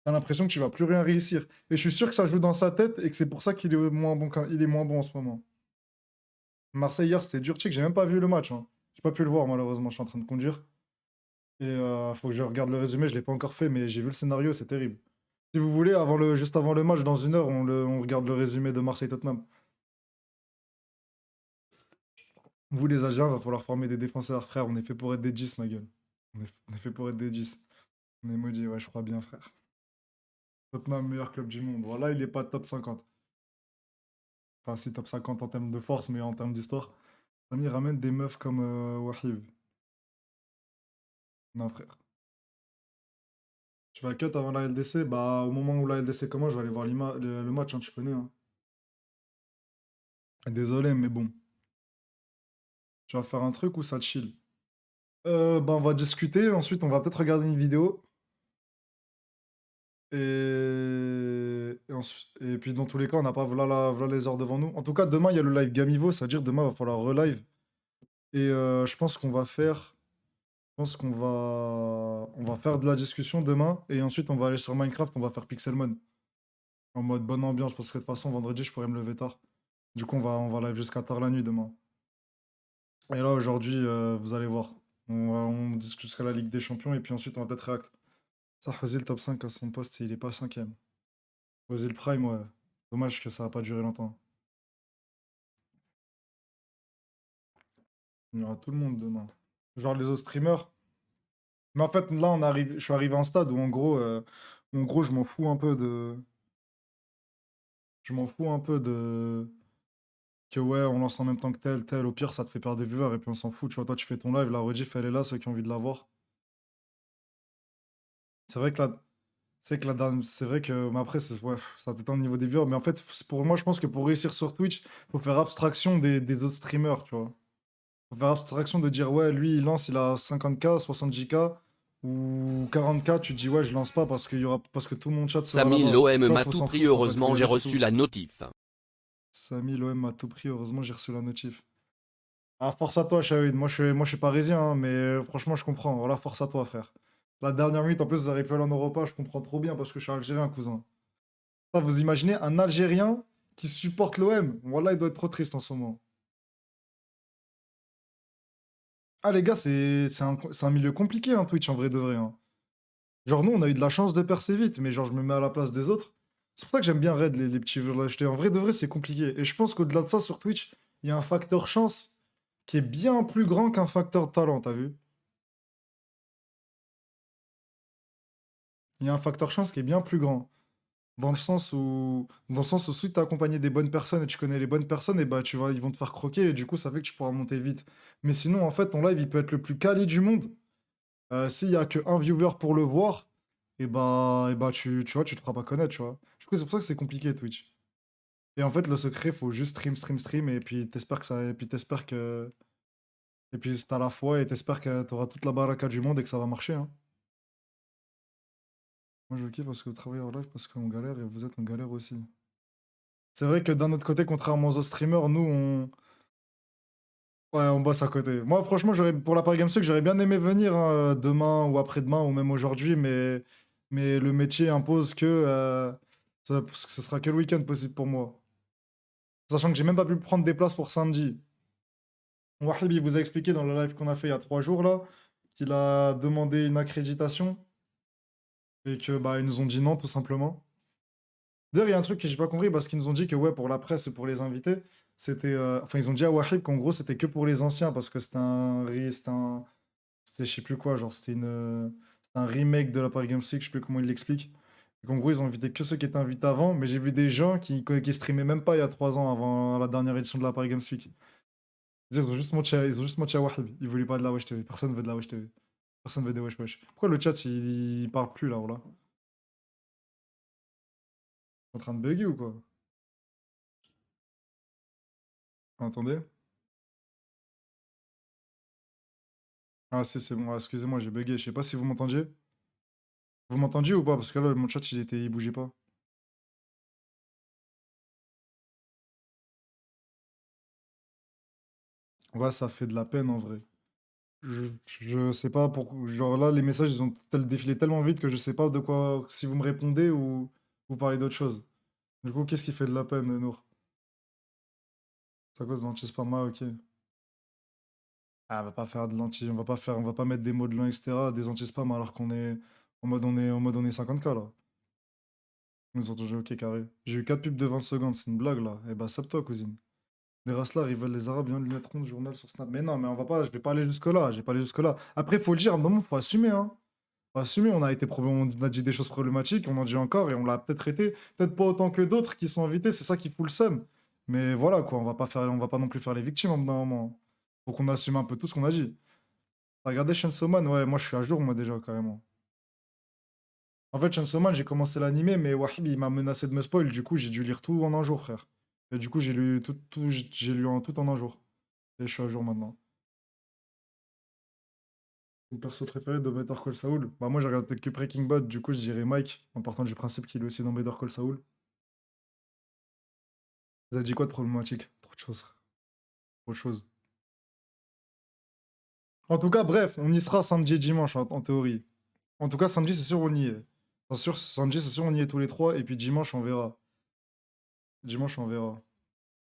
t'as l'impression que tu vas plus rien réussir. Et je suis sûr que ça joue dans sa tête et que c'est pour ça qu'il est moins bon, il est moins bon en ce moment. Marseille, hier, c'était dur check, j'ai même pas vu le match, hein. J'ai pas pu le voir, malheureusement, je suis en train de conduire. Et faut que je regarde le résumé, je l'ai pas encore fait, mais j'ai vu le scénario, c'est terrible. Si vous voulez, juste avant le match, dans une heure, on regarde le résumé de Marseille-Tottenham. Vous, les Algériens, va falloir former des défenseurs, frère. On est fait pour être des 10, ma gueule. On est fait pour être des 10. On est maudit, ouais, je crois bien, frère. Tottenham, meilleur club du monde. Voilà, il est pas top 50. Enfin, si, top 50 en termes de force, mais en termes d'histoire. Samy ramène des meufs comme Wahib. Non, frère. Tu vas cut avant la LDC? Bah, au moment où la LDC commence, je vais aller voir le match, hein, tu connais, hein. Désolé, mais bon. Tu vas faire un truc ou ça te chill? Bah, on va discuter, ensuite on va peut-être regarder une vidéo. Et puis dans tous les cas, on n'a pas voilà les heures devant nous. En tout cas, demain, il y a le live Gamivo, c'est-à-dire demain, il va falloir relive. Et je pense qu'on va faire. Je pense qu'on va faire de la discussion demain. Et ensuite, on va aller sur Minecraft, on va faire Pixelmon. En mode bonne ambiance, parce que de toute façon, vendredi, je pourrais me lever tard. Du coup, on va live jusqu'à tard la nuit demain. Et là, aujourd'hui, vous allez voir. On discute jusqu'à la Ligue des Champions. Et puis ensuite, on va peut-être react. Ça, vas-y, le top 5 à son poste, il est pas cinquième. Vas-y, le Prime, ouais. Dommage que ça va pas durer longtemps. Il y aura tout le monde demain. Genre les autres streamers. Mais en fait, là, je suis arrivé à un stade où, en gros, je m'en fous un peu de. Je m'en fous un peu de. Que ouais, on lance en même temps que tel, tel. Au pire, ça te fait perdre des viewers et puis on s'en fout. Tu vois, toi, tu fais ton live, la rediff, elle est là, ceux qui ont envie de la voir. C'est vrai que là. C'est vrai que. Mais après, ouais, ça t'éteint au niveau des viewers. Mais en fait, pour moi, je pense que pour réussir sur Twitch, faut faire abstraction des autres streamers, tu vois. Faut faire abstraction de dire, ouais, lui, il lance, il a 50K, 70K ou 40K. Tu te dis, ouais, je lance pas parce que tout mon chat sera Samy là-bas. l'OM Tu vois, m'a faut tout s'en pris, foutre en fait, faut y heureusement j'ai aller, c'est reçu tout. la notif. Samy, l'OM m'a tout pris, heureusement, j'ai reçu la notif. Ah, force à toi, Shahid. Moi, je suis parisien, hein, mais franchement, je comprends. Voilà, force à toi, frère. La dernière minute, en plus, vous avez pu aller en Europa, je comprends trop bien parce que je suis algérien, cousin. Ça, vous imaginez un Algérien qui supporte l'OM? Voilà, il doit être trop triste en ce moment. Ah, les gars, c'est un milieu compliqué, hein, Twitch, en vrai de vrai, hein. Genre, nous, on a eu de la chance de percer vite, mais genre, je me mets à la place des autres. C'est pour ça que j'aime bien Red, les petits viewers l'acheter. En vrai de vrai, c'est compliqué. Et je pense qu'au-delà de ça, sur Twitch, il y a un facteur chance qui est bien plus grand qu'un facteur talent, t'as vu? Il y a un facteur chance qui est bien plus grand. Dans le sens où si tu as accompagné des bonnes personnes et tu connais les bonnes personnes, et bah tu vois, ils vont te faire croquer et du coup, ça fait que tu pourras monter vite. Mais sinon, en fait, ton live, il peut être le plus quali du monde. S'il y a que un viewer pour le voir, et bah tu vois, tu te feras pas connaître, tu vois. Du coup, c'est pour ça que c'est compliqué, Twitch. Et en fait, le secret, faut juste stream, stream, stream, et puis t'espères que ça, et puis t'espères que, et puis t'as la foi, et t'espères que t'auras toute la baraka du monde et que ça va marcher, hein. Moi, je kiffe parce que vous travaillez en live, parce qu'on galère et vous êtes en galère aussi. C'est vrai que d'un autre côté, contrairement aux autres streamers, nous, ouais, on bosse à côté. Moi, franchement, pour la Paris Games Week, j'aurais bien aimé venir hein, demain ou après-demain ou même aujourd'hui, mais le métier impose que ce sera que le week-end possible pour moi. Sachant que j'ai même pas pu prendre des places pour samedi. Wahib, il vous a expliqué dans le live qu'on a fait il y a 3 jours là, qu'il a demandé une accréditation et que bah ils nous ont dit non tout simplement. D'ailleurs, il y a un truc que j'ai pas compris parce qu'ils nous ont dit que ouais, pour la presse et pour les invités, enfin, ils ont dit à Wahib qu'en gros, c'était que pour les anciens parce que c'était je sais plus quoi, genre c'était un remake de la Paris Games Week, je sais plus comment ils l'expliquent. Et qu'en gros, ils ont invité que ceux qui étaient invités avant, mais j'ai vu des gens qui streamaient même pas il y a 3 ans avant la dernière édition de la Paris Games Week. Ils ont juste menti à Wahib. Ils voulaient pas de la Wesh TV. Personne veut de la Wesh TV. Personne veut des Wesh Wesh. Pourquoi le chat il parle plus là, ou là? En train de bugger ou quoi? Attendez. Ah si, c'est bon. Ah, excusez-moi, j'ai bugué. Je sais pas si vous m'entendiez. Vous m'entendiez ou pas? Parce que là, mon chat, il bougeait pas. Ouais, ça fait de la peine en vrai. Je sais pas pourquoi. Genre là, les messages, ils ont défilé tellement vite que je sais pas de quoi. Si vous me répondez ou vous parlez d'autre chose. Du coup, qu'est-ce qui fait de la peine, Nour? C'est à cause d'anti-spamma, ok. Ah, on va pas faire de l'anti. On va pas mettre des mots de langue, etc. Des anti-spam alors qu'on est en mode on est 50K là. Nous autres, ok, carré. J'ai eu 4 pubs de 20 secondes, c'est une blague là. Eh bah, sape-toi, cousine. Les Rasslars, ils veulent les Arabes, bien lunettes rondes, journal sur Snap. Mais non, mais on va pas, je vais pas aller jusque-là, j'ai pas aller jusque-là. Après, faut le dire, à un moment, faut assumer, hein. Faut assumer, on a dit des choses problématiques, on en dit encore et on l'a peut-être traité. Peut-être pas autant que d'autres qui sont invités, c'est ça qui fout le seum. Mais voilà, quoi, on va pas non plus faire les victimes au bout d'un moment. Faut qu'on assume un peu tout ce qu'on a dit. T'as regardé Chainsaw Man? Ouais, moi je suis à jour, moi déjà, carrément. En fait, Chainsaw Man, j'ai commencé l'animé, mais Wahib, il m'a menacé de me spoil. Du coup, j'ai dû lire tout en un jour, frère. Et du coup, j'ai lu j'ai lu tout en un jour. Et je suis à jour maintenant. Mon perso préféré de Better Call Saul? Bah, moi, j'ai regardé que Breaking Bad. Du coup, je dirais Mike, en partant du principe qu'il est aussi dans Better Call Saul. Vous avez dit quoi de problématique? Trop de choses, frère. Trop de choses. En tout cas, bref, on y sera samedi et dimanche, en théorie. En tout cas, samedi, c'est sûr, on y est. Samedi, c'est sûr, on y est tous les trois. Et puis dimanche, on verra. Dimanche, on verra.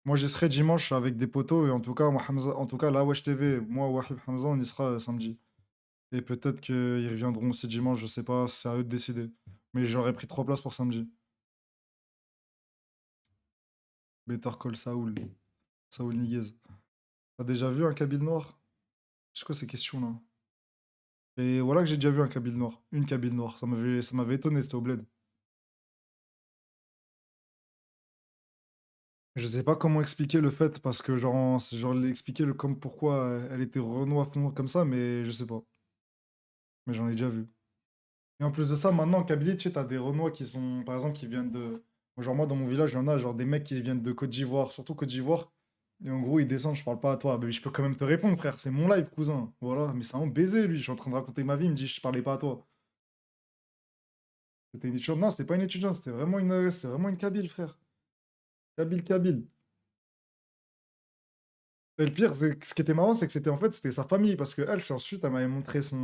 Moi, j'y serai dimanche avec des potos. Et en tout cas, moi, Hamza, en tout cas, là, Wesh TV, moi, Wahib Hamza, on y sera samedi. Et peut-être qu'ils reviendront aussi dimanche, je sais pas, c'est à eux de décider. Mais j'aurais pris 3 places pour samedi. Better Call Saul. Saul Niguez. T'as déjà vu un cabine noir? C'est quoi ces questions-là? Et voilà que j'ai déjà vu un cabine noir. Une cabine noire. Ça m'avait étonné, c'était au bled. Je sais pas comment expliquer le fait, parce que genre l'expliquer comme pourquoi elle était Renoir comme ça, mais je sais pas. Mais j'en ai déjà vu. Et en plus de ça, maintenant en Kabylie, tu sais, t'as des Renois qui sont, par exemple, qui viennent de. Genre moi, dans mon village, il y en a genre des mecs qui viennent de Côte d'Ivoire, surtout Côte d'Ivoire. Et en gros, ils descendent, je parle pas à toi. Mais je peux quand même te répondre, frère. C'est mon live, cousin. Voilà. Mais c'est un baiser, lui. Je suis en train de raconter ma vie. Il me dit, je parlais pas à toi. C'était une étudiante. Non, c'était pas une étudiante. C'était vraiment une Kabyle, frère. Kabyle, Kabyle. Et le pire, c'est que ce qui était marrant, c'est que c'était sa famille. Parce que elle, ensuite, elle m'avait montré ses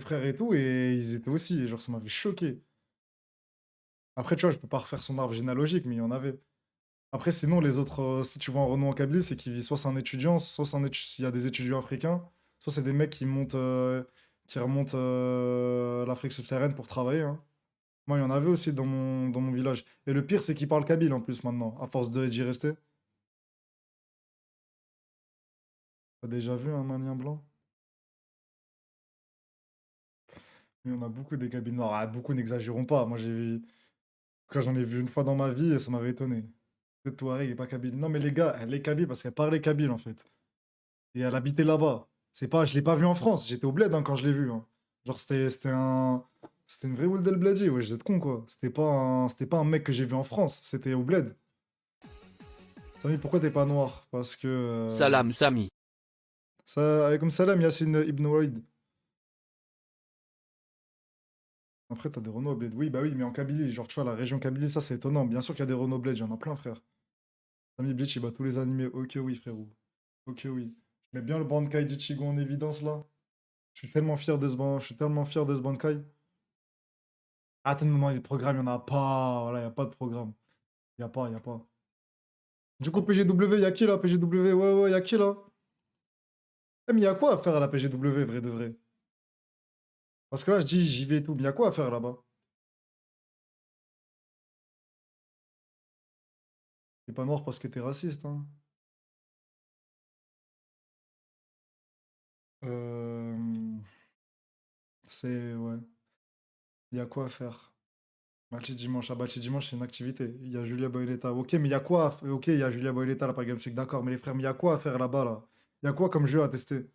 frères et tout. Et ils étaient aussi. Et genre, ça m'avait choqué. Après, tu vois, je peux pas refaire son arbre généalogique, mais il y en avait. Après, sinon, les autres, si tu vois un Renault en Kabylie, c'est qu'il vit soit c'est un étudiant, soit s'il y a des étudiants africains, soit c'est des mecs qui remontent l'Afrique subsaharienne pour travailler, hein. Moi, il y en avait aussi dans mon village. Et le pire, c'est qu'ils parlent kabyle en plus maintenant, à force d'y rester. T'as déjà vu un Malien blanc? Il y en a beaucoup des Kabyles noirs. Ah, beaucoup, n'exagérons pas. Moi, j'ai vu. Quand j'en ai vu une fois dans ma vie et ça m'avait étonné. Peut-être Touareg et pas Kabyle. Non, mais les gars, elle est Kabyle parce qu'elle parlait Kabyle en fait. Et elle habitait là-bas. C'est pas, je l'ai pas vu en France, j'étais au bled hein, quand je l'ai vu, hein. Genre c'était une vraie Ould El Bledi, ouais, vous êtes con quoi. C'était pas un mec que j'ai vu en France, c'était au bled. Samy, pourquoi t'es pas noir? Parce que Salam Sami. ça, comme Salam Yassine Ibn Walid. Après t'as des Renault au bled. Oui, bah oui, mais en Kabylie, genre tu vois la région Kabylie, ça c'est étonnant. Bien sûr qu'il y a des Renault au bled, il y en a plein frère. Samy Bleach il bat tous les animés. Ok oui frérot. Ok oui. Je mets bien le Bankai d'Ichigo en évidence là. Je suis tellement fier de ce Bankai. Attends, non, les programmes, il n'y en a pas. Voilà, il n'y a pas de programme. Il n'y a pas, il n'y a pas. Du coup, PGW, il y a qui là? PGW, ouais, ouais, il y a qui là? Eh, mais il y a quoi à faire à la PGW, vrai de vrai? Parce que là, je dis, j'y vais et tout, mais il y a quoi à faire là-bas? T'es pas noir parce que t'es raciste, hein. Euh... C'est, ouais. Il y a quoi à faire? Match dimanche. Ah, match dimanche, c'est une activité. Il y a Julia Boileta. Ok, mais il y a quoi Ok, il y a Julia Boileta là, par Game Week, d'accord. Mais les frères, mais il y a quoi à faire là-bas, là? Il y a quoi comme jeu à tester?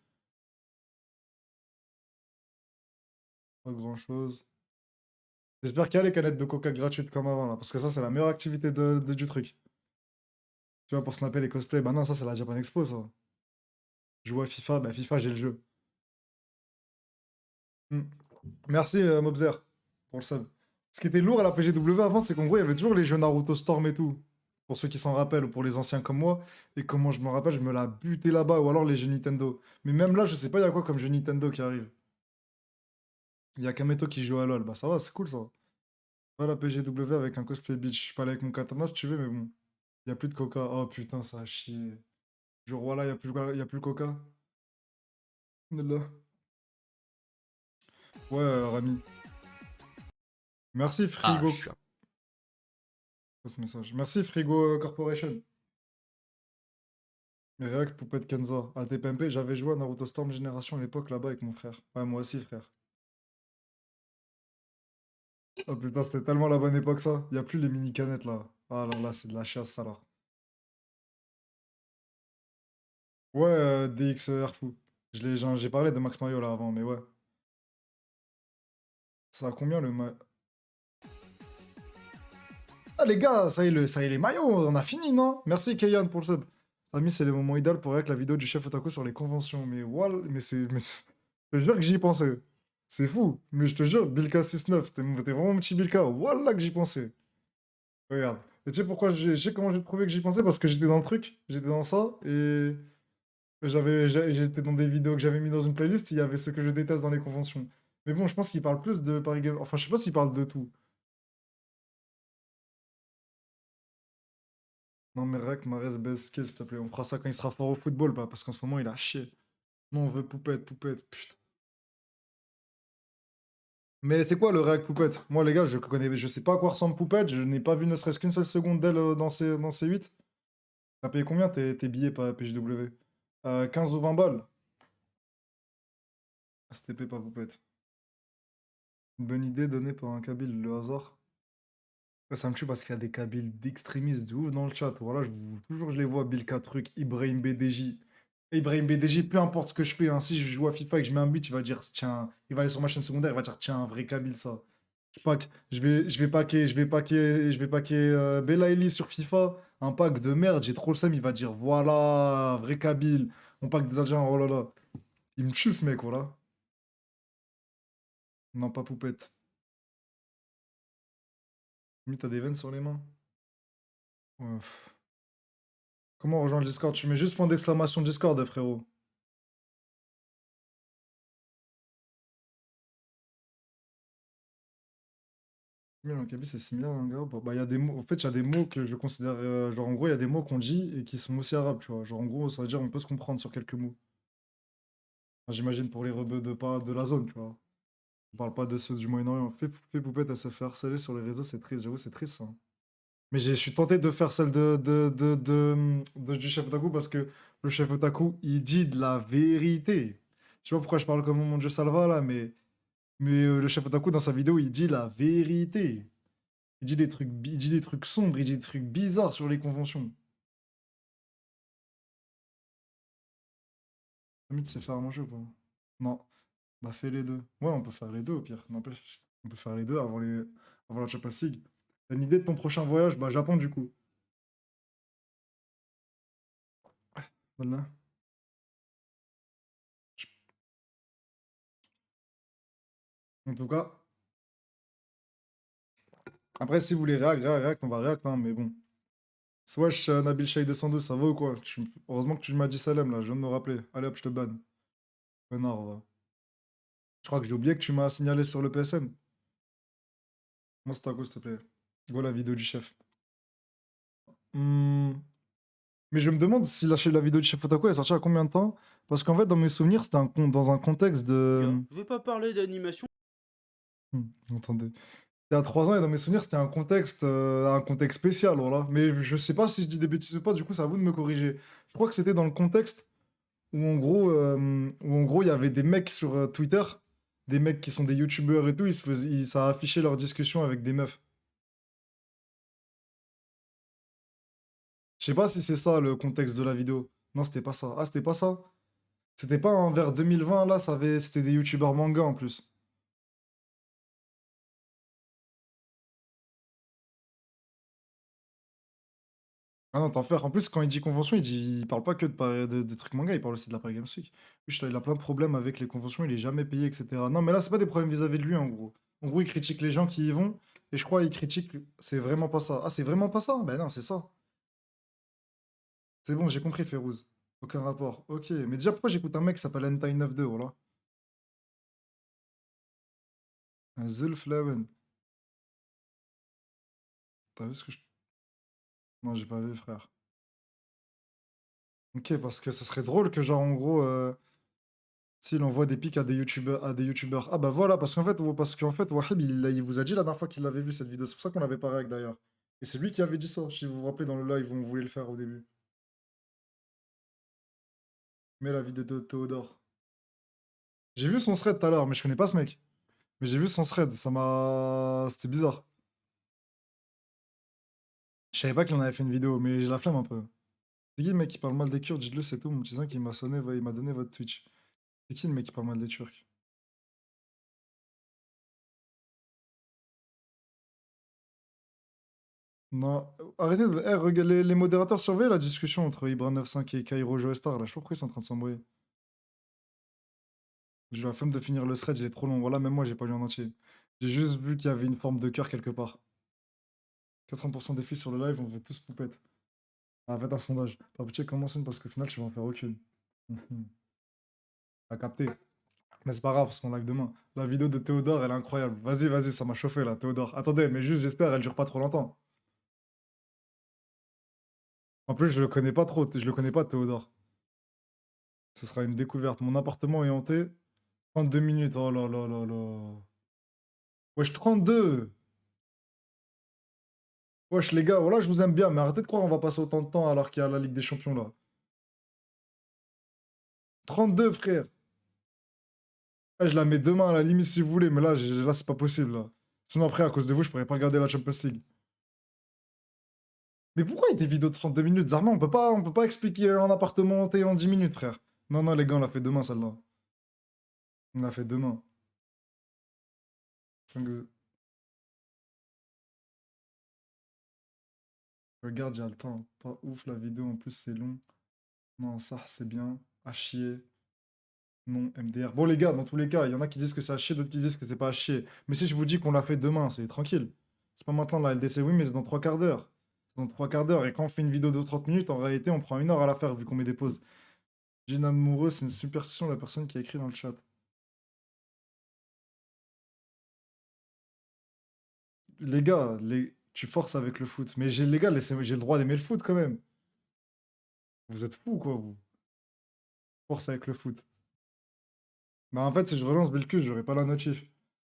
Pas grand-chose. J'espère qu'il y a les canettes de coca gratuites comme avant, là. Parce que ça, c'est la meilleure activité du truc. Tu vois, pour snapper les cosplays, bah non, ça c'est la Japan Expo, ça. Jouer à FIFA, bah FIFA, j'ai le jeu. Hmm. Merci, Mobzer, pour le sub. Ce qui était lourd à la PGW avant, c'est qu'en gros, il y avait toujours les jeux Naruto Storm et tout. Pour ceux qui s'en rappellent, ou pour les anciens comme moi. Et comment je me rappelle, je me la butais là-bas, ou alors les jeux Nintendo. Mais même là, je sais pas, il y a quoi comme jeu Nintendo qui arrive. Il y a Kameto qui joue à LoL. Bah ça va, c'est cool ça. Va à la PGW avec un cosplay bitch. Je peux aller avec mon katana si tu veux, mais bon. Il y a plus de coca. Oh putain, ça a chier. Genre, voilà, il y a plus le coca. Là. Ouais, Rami. Merci Frigo. H. Pas ce message. Merci Frigo Corporation. React Poupette Kenza. À TPMP, j'avais joué à Naruto Storm Génération à l'époque là-bas avec mon frère. Ouais, moi aussi, frère. Oh putain, c'était tellement la bonne époque ça. Y a plus les mini canettes là. Ah là là, c'est de la chasse ça là. Ouais, DX Airfou. J'ai parlé de Max Mario là avant, mais ouais. Ça a combien le ma... Ah les gars, ça y est les maillots, on a fini, non? Merci Kayan pour le sub. Samy, c'est le moment idéal pour avec la vidéo du chef Otaku sur les conventions. Mais voilà, mais c'est. Je te jure que j'y pensais. C'est fou. Mais je te jure, Bilka 69, t'es vraiment mon petit Bilka. Voilà que j'y pensais. Regarde. Et tu sais pourquoi je sais comment j'ai trouvé que j'y pensais? Parce que j'étais dans le truc, j'étais dans ça, et j'étais dans des vidéos que j'avais mis dans une playlist, il y avait ce que je déteste dans les conventions. Mais bon, je pense qu'il parle plus de Paris Games. Enfin, je sais pas s'il parle de tout. Non, mais Rek, Mares, best skill, s'il te plaît. On fera ça quand il sera fort au football, bah, parce qu'en ce moment, il a chier. Non, on veut Poupette, Poupette, putain. Mais c'est quoi le React Poupette? Moi, les gars, je sais pas à quoi ressemble Poupette, je n'ai pas vu ne serait-ce qu'une seule seconde d'elle dans ces 8. T'as payé combien tes billets pas PJW? 15 ou 20 balles? STP, pas Poupette. Une bonne idée donnée par un Kabyle, le hasard. Ça me tue parce qu'il y a des Kabyles d'extrémistes de ouf dans le chat. Voilà, toujours je les vois, Bilka Truc, Ibrahim BDJ. Ibrahim BDJ, peu importe ce que je fais, hein, si je joue à FIFA et que je mets un but, il va dire, tiens, il va aller sur ma chaîne secondaire, il va dire, tiens, un vrai Kabyle, ça. Pack, je vais packer Belaïli sur FIFA, un pack de merde, j'ai trop le seum, il va dire, voilà, vrai Kabyle, on pack des Algériens, oh là là. Il me tue ce mec, voilà. Non, pas poupette. Mais t'as des veines sur les mains. Ouais, pff. Comment rejoindre le Discord? Tu mets juste point d'exclamation Discord, frérot. 6 000 en Kabylie, c'est similaire en arabe. Bah, il y a des mots, en fait, il y a des mots que je considère. Genre, en gros, il y a des mots qu'on dit et qui sont aussi arabes, tu vois. Genre, en gros, ça veut dire on peut se comprendre sur quelques mots. Enfin, j'imagine pour les rebeux de, pas, de la zone, tu vois. Je parle pas de ceux du Moyen-Orient. Fais poupette à se faire harceler sur les réseaux, c'est triste. J'avoue, c'est triste, ça. Mais je suis tenté de faire celle du chef Otaku parce que le chef Otaku, il dit de la vérité. Je sais pas pourquoi je parle comme mon Dieu Salva, là, mais le chef Otaku, dans sa vidéo, il dit la vérité. Il dit des trucs sombres, il dit des trucs bizarres sur les conventions. Ami, tu sais faire à manger ou pas? Non. Bah fais les deux. Ouais, on peut faire les deux au pire. N'empêche. On peut faire les deux avant la Champions League. T'as une idée de ton prochain voyage? Bah Japon du coup. Voilà. En tout cas, après si vous voulez réact, on va réact, hein, mais bon. Wesh, Nabil Shade 212, ça va ou quoi? Heureusement que tu m'as dit Salem là, je viens de me rappeler. Allez hop, je te banne. Connard, va. Je crois que j'ai oublié que tu m'as signalé sur le PSN. Moi, c'est à cause, s'il te plaît. Go la vidéo du chef. Hmm. Mais je me demande si la vidéo du chef Otaku elle est sortie à combien de temps? Parce qu'en fait, dans mes souvenirs, c'était dans un contexte Gars, de. je veux pas parler d'animation. Attendez. C'était à 3 ans et dans mes souvenirs, c'était un contexte spécial, voilà. Mais je sais pas si je dis des bêtises ou pas, du coup, c'est à vous de me corriger. Je crois que c'était dans le contexte où en gros, il y avait des mecs sur Twitter, des mecs qui sont des youtubeurs et tout, ça affichait leurs discussions avec des meufs. Je sais pas si c'est ça le contexte de la vidéo. Non, c'était pas ça. Ah, c'était pas ça? C'était pas vers 2020, là, c'était des youtubeurs manga en plus. Ah non, t'en faire. En plus, quand il dit convention, il parle pas que de trucs manga, il parle aussi de la Paris Games Week. Wesh, là, il a plein de problèmes avec les conventions, il est jamais payé, etc. Non, mais là, c'est pas des problèmes vis-à-vis de lui, en gros. En gros, il critique les gens qui y vont, et je crois qu'il critique. C'est vraiment pas ça. Ah, c'est vraiment pas ça? Ben non, c'est ça. C'est bon, j'ai compris, Férouz. Aucun rapport. Ok, mais déjà, pourquoi j'écoute un mec qui s'appelle Hentai 92, voilà? Un Zulflawen. T'as vu ce que je. Non, j'ai pas vu, frère. Ok, parce que ce serait drôle que, genre, en gros. S'il envoie des pics à des youtubeurs. Ah bah voilà, parce qu'en fait, Wahib, il vous a dit la dernière fois qu'il l'avait vu cette vidéo. C'est pour ça qu'on l'avait pas réact d'ailleurs. Et c'est lui qui avait dit ça, si vous vous rappelez dans le live où on voulait le faire au début. Mais la vidéo de Théodore. J'ai vu son thread tout à l'heure, mais je connais pas ce mec. Mais j'ai vu son thread, ça m'a. C'était bizarre. Je savais pas qu'il en avait fait une vidéo, mais j'ai la flemme un peu. C'est qui le mec qui parle mal des Kurdes? Dites-le, c'est tout. Mon petit qui m'a sonné, il m'a donné votre Twitch. C'est qui le mec qui parle mal des Turcs? Non, arrêtez de... les modérateurs surveillent la discussion entre Ibra95 et Kairo Joestar, là. Je sais pas pourquoi ils sont en train de s'embrouiller. J'ai eu la flemme de finir le thread, il est trop long. Voilà, même moi, j'ai pas lu en entier. J'ai juste vu qu'il y avait une forme de cœur quelque part. 80% des filles sur le live, on veut tous poupette. Ah, faites un sondage. T'as pitié, commence une parce qu'au final, tu vas en faire aucune. Mhm. T'as capté. Mais c'est pas grave parce qu'on live demain. La vidéo de Théodore, elle est incroyable. Vas-y, vas-y, ça m'a chauffé là, Théodore. Attendez, mais juste, j'espère, elle dure pas trop longtemps. En plus, je le connais pas trop, je le connais pas, Théodore. Ce sera une découverte. Mon appartement est hanté. 32 minutes, oh là là là là. Wesh, 32! Wesh, les gars, voilà, je vous aime bien, mais arrêtez de croire on va passer autant de temps alors qu'il y a la Ligue des Champions là. 32, frère! Ah, je la mets demain à la limite si vous voulez, mais là, là c'est pas possible là. Sinon, après, à cause de vous, je pourrais pas regarder la Champions League. Mais pourquoi il y a des vidéos de 32 minutes, Zarma? On peut pas expliquer un appartement hanté en 10 minutes, frère. Non, non, les gars, on l'a fait demain, celle-là. On l'a fait demain. 5. Regarde, j'ai le temps. Pas ouf la vidéo, en plus c'est long. Non, ça c'est bien. À chier. Non, MDR. Bon les gars, dans tous les cas, il y en a qui disent que c'est à chier, d'autres qui disent que c'est pas à chier. Mais si je vous dis qu'on l'a fait demain, c'est tranquille. C'est pas maintenant la LDC, oui, mais c'est dans 3 quarts d'heure. Dans 3 quarts d'heure. Et quand on fait une vidéo de 30 minutes, en réalité, on prend 1 heure à la faire vu qu'on met des pauses. Jean amoureux, c'est une superstition de la personne qui a écrit dans le chat. Les gars, tu forces avec le foot. Mais les gars, j'ai le droit d'aimer le foot quand même. Vous êtes fous quoi, vous? Force avec le foot. Bah en fait, si je relance Belkus, j'aurai pas la notif.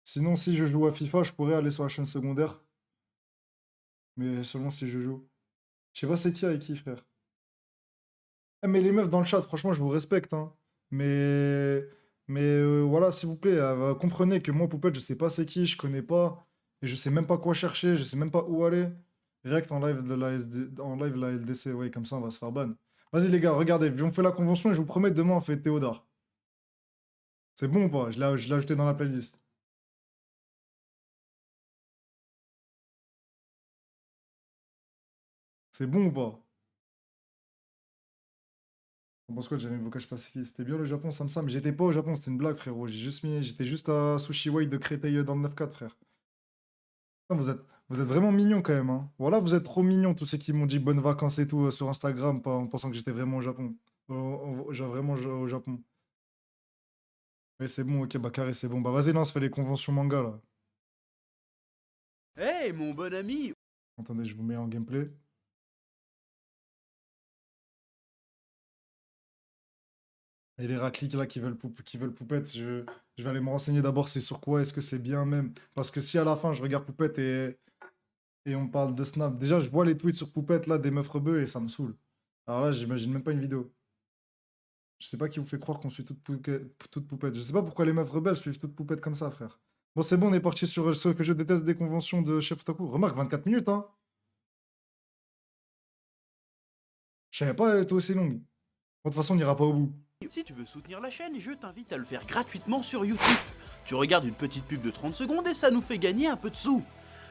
Sinon, si je joue à FIFA, je pourrais aller sur la chaîne secondaire. Mais seulement si je joue. Je sais pas c'est qui avec qui, frère. Ah, mais les meufs dans le chat, franchement, je vous respecte, hein. Mais... Mais voilà, s'il vous plaît, comprenez que moi, Poupette, je sais pas c'est qui, je connais pas. Et je sais même pas quoi chercher, je sais même pas où aller. Direct en live de la en live la LDC, ouais, comme ça, on va se faire ban. Vas-y, les gars, regardez, on fait la convention et je vous promets, demain, on fait Théodore. C'est bon ou pas? Je l'ai ajouté dans la playlist. C'est bon ou pas? On pense quoi, Jeremy Bocage Pacifique? C'était bien le Japon, Sam Sam. J'étais pas au Japon, c'était une blague, frérot. J'étais juste à Sushi Way de Créteil dans le 9-4, frère. Ah, vous êtes vraiment mignons quand même, hein. Voilà, vous êtes trop mignons, tous ceux qui m'ont dit bonnes vacances et tout sur Instagram, en pensant que j'étais vraiment au Japon. Genre vraiment au Japon. Mais c'est bon, ok, bah carré, c'est bon. Bah vas-y, là, on se fait les conventions manga, là. Hey, mon bon ami! Attendez, je vous mets en gameplay. Et les racliques là qui veulent Poupette, je vais aller me renseigner d'abord c'est sur quoi, est-ce que c'est bien même. Parce que si à la fin je regarde Poupette et on parle de Snap, déjà je vois les tweets sur Poupette là des meufs rebeux et ça me saoule. Alors là j'imagine même pas une vidéo. Je sais pas qui vous fait croire qu'on suit toute Poupette. Je sais pas pourquoi les meufs rebelles suivent toute Poupette comme ça, frère. Bon c'est bon, on est parti sur ce que je déteste des conventions de Chef Otaku. Remarque, 24 minutes, hein. Je savais pas, elle était aussi longue. Bon, de toute façon on n'ira pas au bout. Si tu veux soutenir la chaîne, je t'invite à le faire gratuitement sur YouTube. Tu regardes une petite pub de 30 secondes et ça nous fait gagner un peu de sous.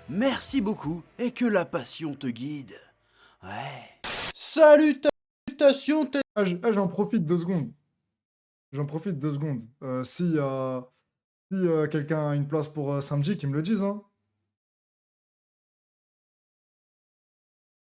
Merci beaucoup et que la passion te guide. Ouais. Salutations, J'en profite 2 secondes. J'en profite 2 secondes. Si quelqu'un a une place pour samedi, qu'il me le dise, hein.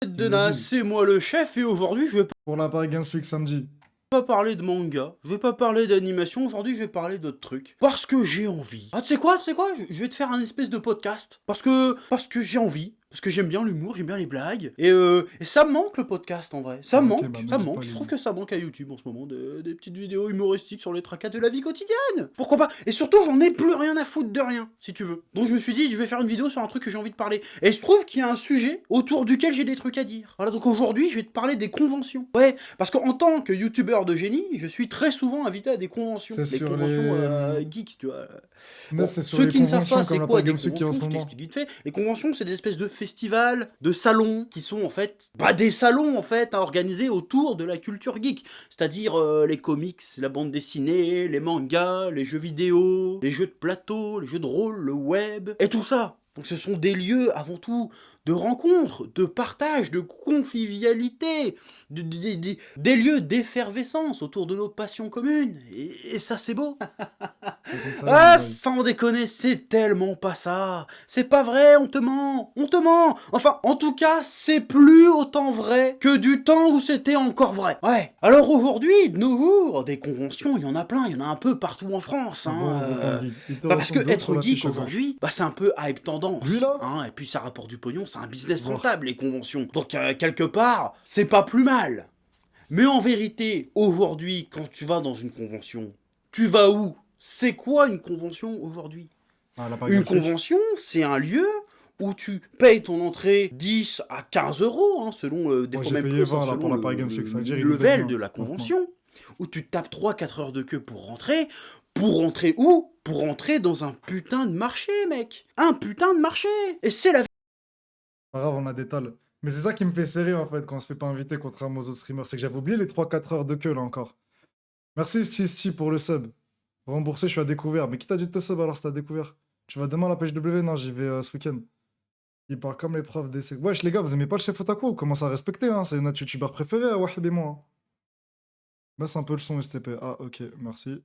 Dena, c'est moi le chef et aujourd'hui je vais Pour la Paris Games Week samedi. pas parler de manga, je vais pas parler d'animation, aujourd'hui je vais parler d'autres trucs. Parce que j'ai envie. Ah tu sais quoi, je vais te faire un espèce de podcast. Parce que j'ai envie. Parce que j'aime bien l'humour, j'aime bien les blagues. Et ça me manque le podcast en vrai. Ça me Ok, manque, bah, me ça me dis manque. pas Je les- trouve que ça manque à YouTube en ce moment, des petites vidéos humoristiques sur les tracas de la vie quotidienne. Pourquoi pas? Et surtout, j'en ai plus rien à foutre de rien, si tu veux. Donc je me suis dit, je vais faire une vidéo sur un truc que j'ai envie de parler. Et il se trouve qu'il y a un sujet autour duquel j'ai des trucs à dire. Voilà, donc aujourd'hui, je vais te parler des conventions. Ouais, parce qu'en tant que youtubeur de génie, je suis très souvent invité à des conventions. C'est Des sur conventions les- geeks, tu vois. Mais Bon, c'est sur ceux les qui ne savent conventions pas comme c'est la quoi Paris des Games Week qui est en ce conventions, je moment. t'explique vite fait. Les conventions, c'est des espèces de festivals, de salons, qui sont en fait, bah, des salons en fait, à organiser autour de la culture geek. C'est-à-dire les comics, la bande dessinée, les mangas, les jeux vidéo, les jeux de plateau, les jeux de rôle, le web, et tout ça. Donc ce sont des lieux avant tout de rencontre, de partage, de convivialité, des lieux d'effervescence autour de nos passions communes. Et ça, c'est beau. C'est comme ça, Ah, mon boy. sans déconner, c'est tellement pas ça. C'est pas vrai, on te ment, on te ment. Enfin, en tout cas, c'est plus autant vrai que du temps où c'était encore vrai. Ouais. Alors aujourd'hui, de nos jours, des conventions, il y en a plein, il y en a un peu partout en France. Un Hein, gros point geek. Il te bah parce que ressemble de ouf être sur la geek fiche à gauche. aujourd'hui, bah c'est un peu hype tendance. Lui, là Hein, et puis ça rapporte du pognon, c'est un business Voir. rentable, les conventions. Donc quelque part, c'est pas plus mal. Mais en vérité, aujourd'hui, quand tu vas dans une convention, tu vas où? C'est quoi une convention aujourd'hui? Ah, la Paris Une Games Week. convention, c'est un lieu où tu payes ton entrée 10 à 15 euros, hein, selon des Moi, fois j'ai même payé plus, hein, 20 là, pour selon la Paris Games Week. Ça veut dire le il nous baisse level bien, de la franchement. convention, où tu te tapes 3-4 heures de queue pour rentrer. Pour rentrer où? Pour rentrer dans un putain de marché, mec. Un putain de marché. Et c'est la Pas grave, on a des tales. Mais c'est ça qui me fait serrer en fait quand on se fait pas inviter contrairement aux autres streamers. C'est que j'avais oublié les 3-4 heures de queue là encore. Merci Sti pour le sub. Remboursé, je suis à découvert. Mais qui t'a dit de te sub alors si t'as découvert? Tu vas demain à la page W? Non, j'y vais ce week-end. Il parle comme les profs d'essai. Wesh les gars, vous aimez pas le chef Otaku? On commence à respecter, hein. C'est notre youtubeur préféré, Wahib et moi. Hein. Baisse un peu le son STP. Ah ok, merci.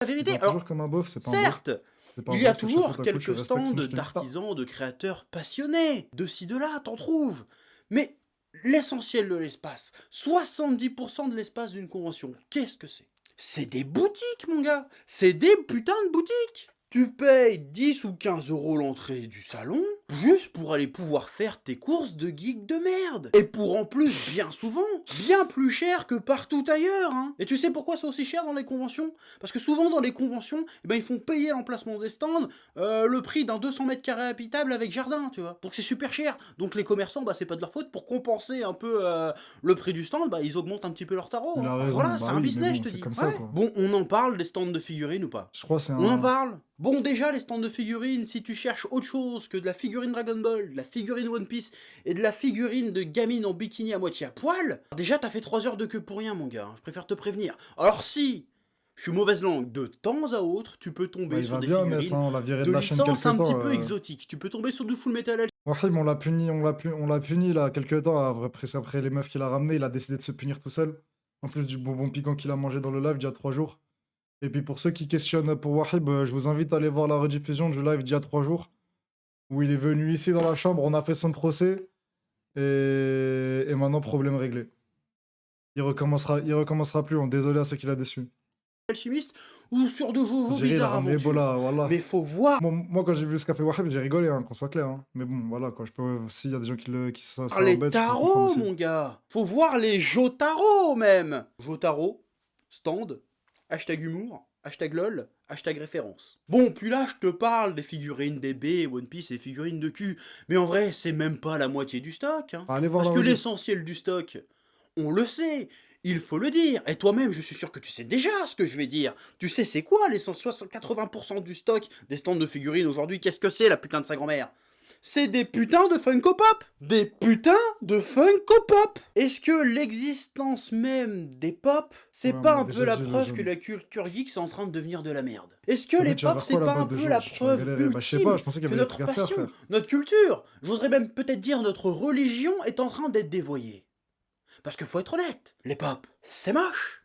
Il vérité. parle Alors, toujours comme un bof, c'est pas un bof. certes, C'est pas un il y a bof, c'est le chef toujours Otaku, tu quelques respectes stands sinon je te nique pas. d'artisans, de créateurs passionnés, de ci, de là, t'en trouves. Mais l'essentiel de l'espace, 70% de l'espace d'une convention, qu'est-ce que c'est? C'est des boutiques, mon gars. C'est des putains de boutiques. Tu payes 10 ou 15 euros l'entrée du salon, juste pour aller pouvoir faire tes courses de geek de merde. Et pour en plus, bien souvent, bien plus cher que partout ailleurs. Hein. Et tu sais pourquoi c'est aussi cher dans les conventions? Parce que souvent dans les conventions, eh ben, ils font payer l'emplacement des stands le prix d'un 200 mètres carrés habitable avec jardin, tu vois. Donc c'est super cher. Donc les commerçants, bah, c'est pas de leur faute. Pour compenser un peu le prix du stand, bah, ils augmentent un petit peu leur tarot. Il a Hein. raison, Voilà, bah c'est un oui, mais business, bon, je te c'est dis. comme ça, Ouais. quoi. Bon, on en parle des stands de figurines ou pas? Je crois que c'est On en un... parle? Bon, déjà, les stands de figurines, si tu cherches autre chose que de la figurine Dragon Ball, de la figurine One Piece et de la figurine de gamine en bikini à moitié à poil, déjà, t'as fait 3 heures de queue pour rien, mon gars. Hein. Je préfère te prévenir. Alors si, je suis mauvaise langue, de temps à autre, tu peux tomber Bah, il sur va des bien, Ness, figurines hein, on l'a viré de de la chaîne licence quelque un petit temps. peu exotiques. Tu peux tomber sur du Full Metal Alchemist. Wahib, on l'a puni là, quelques temps, après les meufs qu'il a ramenées, il a décidé de se punir tout seul. En plus du bonbon piquant qu'il a mangé dans le live d'il y a 3 jours. Et puis pour ceux qui questionnent pour Wahib, je vous invite à aller voir la rediffusion du live d'il y a 3 jours, où il est venu ici dans la chambre, on a fait son procès, et maintenant problème réglé. Il recommencera plus, désolé à ceux qui l'a déçu. Ou sur de On Jojo dirait il a Bizarre ramené Aventure. Ebola, voilà. Mais faut voir Bon, moi quand j'ai vu ce qu'a fait Wahib, j'ai rigolé, hein, qu'on soit clair. Hein. Mais bon, voilà, quoi, je peux... S'il y a des gens qui ça les embête, je peux comprendre tarots, aussi. mon gars. Faut voir les Jotaro, même. Jotaro, stand, hashtag humour, hashtag lol, hashtag référence. Bon, puis là, je te parle des figurines DB, One Piece et figurines de cul. Mais en vrai, c'est même pas la moitié du stock. Hein. Allez voir Parce la que rediff. l'essentiel du stock, on le sait. Il faut le dire. Et toi-même, je suis sûr que tu sais déjà ce que je vais dire. Tu sais, c'est quoi les 80% du stock des stands de figurines aujourd'hui? Qu'est-ce que c'est, la putain de sa grand-mère? C'est des putains de Funko Pop. Des putains de Funko Pop. Est-ce que l'existence même des pop, c'est Ouais, pas on a un peu déjà la dit le preuve jaune. que la culture geek c'est en train de devenir de la merde? Est-ce que Mais les tu vas pop faire c'est quoi, pas la un boîte de peu la jour? Tu vas preuve galérer. Bah, je sais ultime pas, je pensais qu'il y que avait des notre trucs à faire, passion, frère. notre culture, j'oserais même peut-être dire notre religion est en train d'être dévoyée? Parce que faut être honnête, les pop, c'est moche.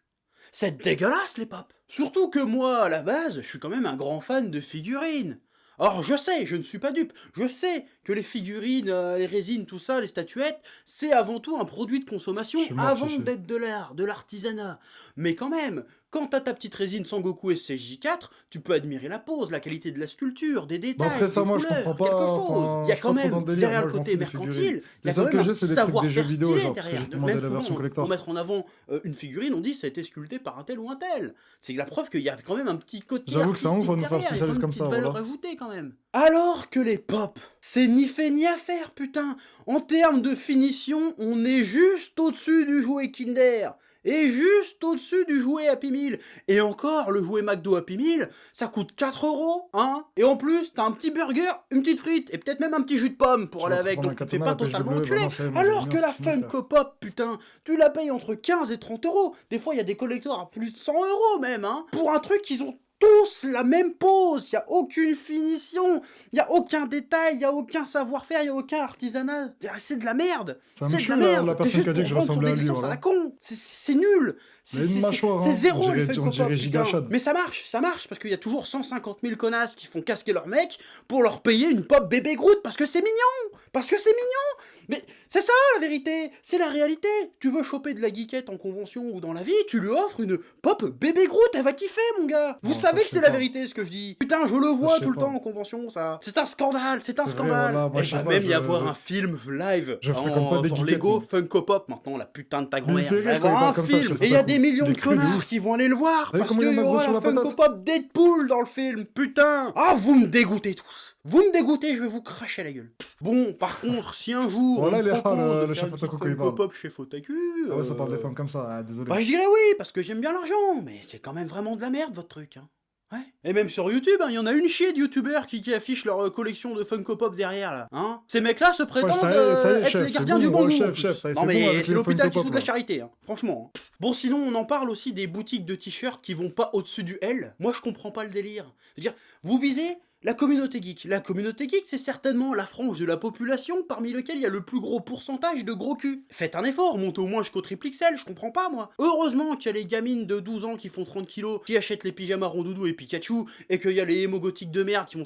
C'est dégueulasse, les pop. Surtout que moi, à la base, je suis quand même un grand fan de figurines. Or, je sais, je ne suis pas dupe, je sais que les figurines, les résines, tout ça, les statuettes, c'est avant tout un produit de consommation Je suis mort, avant chichi. d'être de l'art, de l'artisanat. Mais quand même, quand t'as ta petite résine Sangoku SCJ4, tu peux admirer la pose, la qualité de la sculpture, des Bon, détails, après ça, des moi, je couleurs, comprends quelque pas. chose. Enfin, Il y a je suis quand pas trop dans même, le délire. derrière Moi, le je m'en côté fous des figurines. mercantile, il y Les a quand seuls même que un j'ai, c'est des trucs savoir des jeux faire vidéo, stylé genre, parce que derrière. j'ai commandé Même la version souvent, collector. pour mettre en avant une figurine, on dit ça a été sculpté par un tel ou un tel. C'est la preuve qu'il y a quand même un petit côté J'avoue que c'est un ouf, artistique on va nous faire derrière, il y a spécialiste une comme petite ça, valeur voilà. ajoutée quand même. Alors que les pop, c'est ni fait ni à faire, putain. En termes de finition, on est juste au-dessus du jouet Kinder. Et juste au-dessus du jouet Happy Meal. Et encore, le jouet McDo Happy Meal, ça coûte 4 euros, hein. Et en plus, t'as un petit burger, une petite frite, et peut-être même un petit jus de pomme pour Tu aller vas avec, prendre un donc tu te fais katana, pas la totalement PHW, enculer. bah non, ça y est, moi, j'aime Alors bien, que la c'est fini, frère. Funko Pop, putain, tu la payes entre 15 et 30 euros. Des fois, il y a des collecteurs à plus de 100 euros même, hein. Pour un truc qu'ils ont tous la même pose, il y a aucune finition, il y a aucun détail, il y a aucun savoir-faire, il y a aucun artisanat. C'est de la merde. Ça me C'est de tue la la merde. T'es personne qui a juste dit que pour je vendre sur ressemblais des à lui, licences à voilà. la con. C'est nul. Il a une mâchoire, C'est hein. zéro On le dirait- Funko on Pop, dirait putain. Gigachad. Mais ça marche, parce qu'il y a toujours 150 000 connasses qui font casquer leur mec pour leur payer une pop bébé Groot, parce que c'est mignon. Parce que c'est mignon. Mais c'est ça la vérité, c'est la réalité. Tu veux choper de la geekette en convention ou dans la vie, tu lui offres une pop bébé Groot, elle va kiffer mon gars. Vous Non, ça, savez je que sais c'est la pas. vérité ce que je dis. Putain, je le vois je sais tout le pas. temps en convention ça. C'est un scandale, c'est un C'est vrai, scandale. voilà, moi, Il je sais va pas, même y je- avoir un film live je fréquente pas des sur geekettes, Lego moi. Funko Pop maintenant, la putain de ta Mais il grand-mère. me Il fait va y rire quand il avoir un parle comme ça, film chef et il y a Otaku. des millions Il est de cru de connards ouf. qui vont aller le voir T'as vu parce combien il qu'il y y en a gros aura sur la la Funko patate? Pop Deadpool dans le film. Putain. Ah, vous me dégoûtez tous. Vous me dégoûtez, je vais vous cracher la gueule. Bon, par contre, si un jour Voilà, on il est me hard, propose de le faire chef une Otaku petite quand il Funko parle. Pop chez Fotaku, Ah ouais, ça parle des femmes comme ça, ah, désolé. bah je dirais oui, parce que j'aime bien l'argent, mais c'est quand même vraiment de la merde votre truc. Hein. Ouais. Et même sur YouTube, il y en a une chier de youtubeurs qui affichent leur collection de Funko Pop derrière là. Hein. Ces mecs-là se prétendent ça y est, être chef, les c'est gardiens bon, du bon ouais, goût. chef, en plus. chef, ça y est, Non c'est bon mais avec c'est les l'hôpital Funko qui se fout de la Pop, là. charité, hein. Franchement. Hein. Bon sinon on en parle aussi des boutiques de t-shirts qui vont pas au-dessus du L. Moi je comprends pas le délire. C'est-à-dire, vous visez la communauté geek. La communauté geek, c'est certainement la frange de la population parmi lequel il y a le plus gros pourcentage de gros culs. Faites un effort, montez au moins jusqu'au triple XL, je comprends pas moi. Heureusement qu'il y a les gamines de 12 ans qui font 30 kilos, qui achètent les pyjamas rondoudou et Pikachu, et qu'il y a les émogotiques de merde qui vont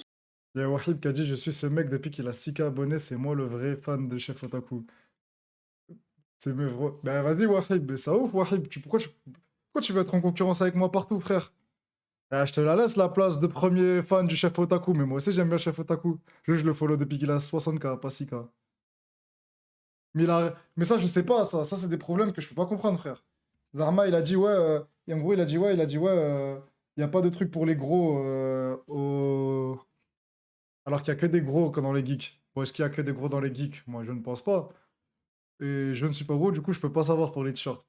Il y a Wahib qui a dit: je suis ce mec depuis qu'il a 6K abonnés, c'est moi le vrai fan de Chef Otaku. C'est mes vrais. Ben vas-y, Wahib, mais ça ouf, Wahib. Pourquoi tu veux être en concurrence avec moi partout, frère? Ah, je te la laisse la place de premier fan du Chef Otaku, mais moi aussi j'aime bien Chef Otaku. Je le follow depuis qu'il a 60K, pas 6K. Mais ça, je sais pas, ça c'est des problèmes que je peux pas comprendre, frère. Zarma, il a dit, ouais, et en gros, il a dit, ouais, y a pas de truc pour les gros alors qu'il y a que des gros dans les geeks. Bon, est-ce qu'il y a que des gros dans les geeks? Moi, je ne pense pas. Et je ne suis pas gros, du coup, je peux pas savoir pour les t-shirts.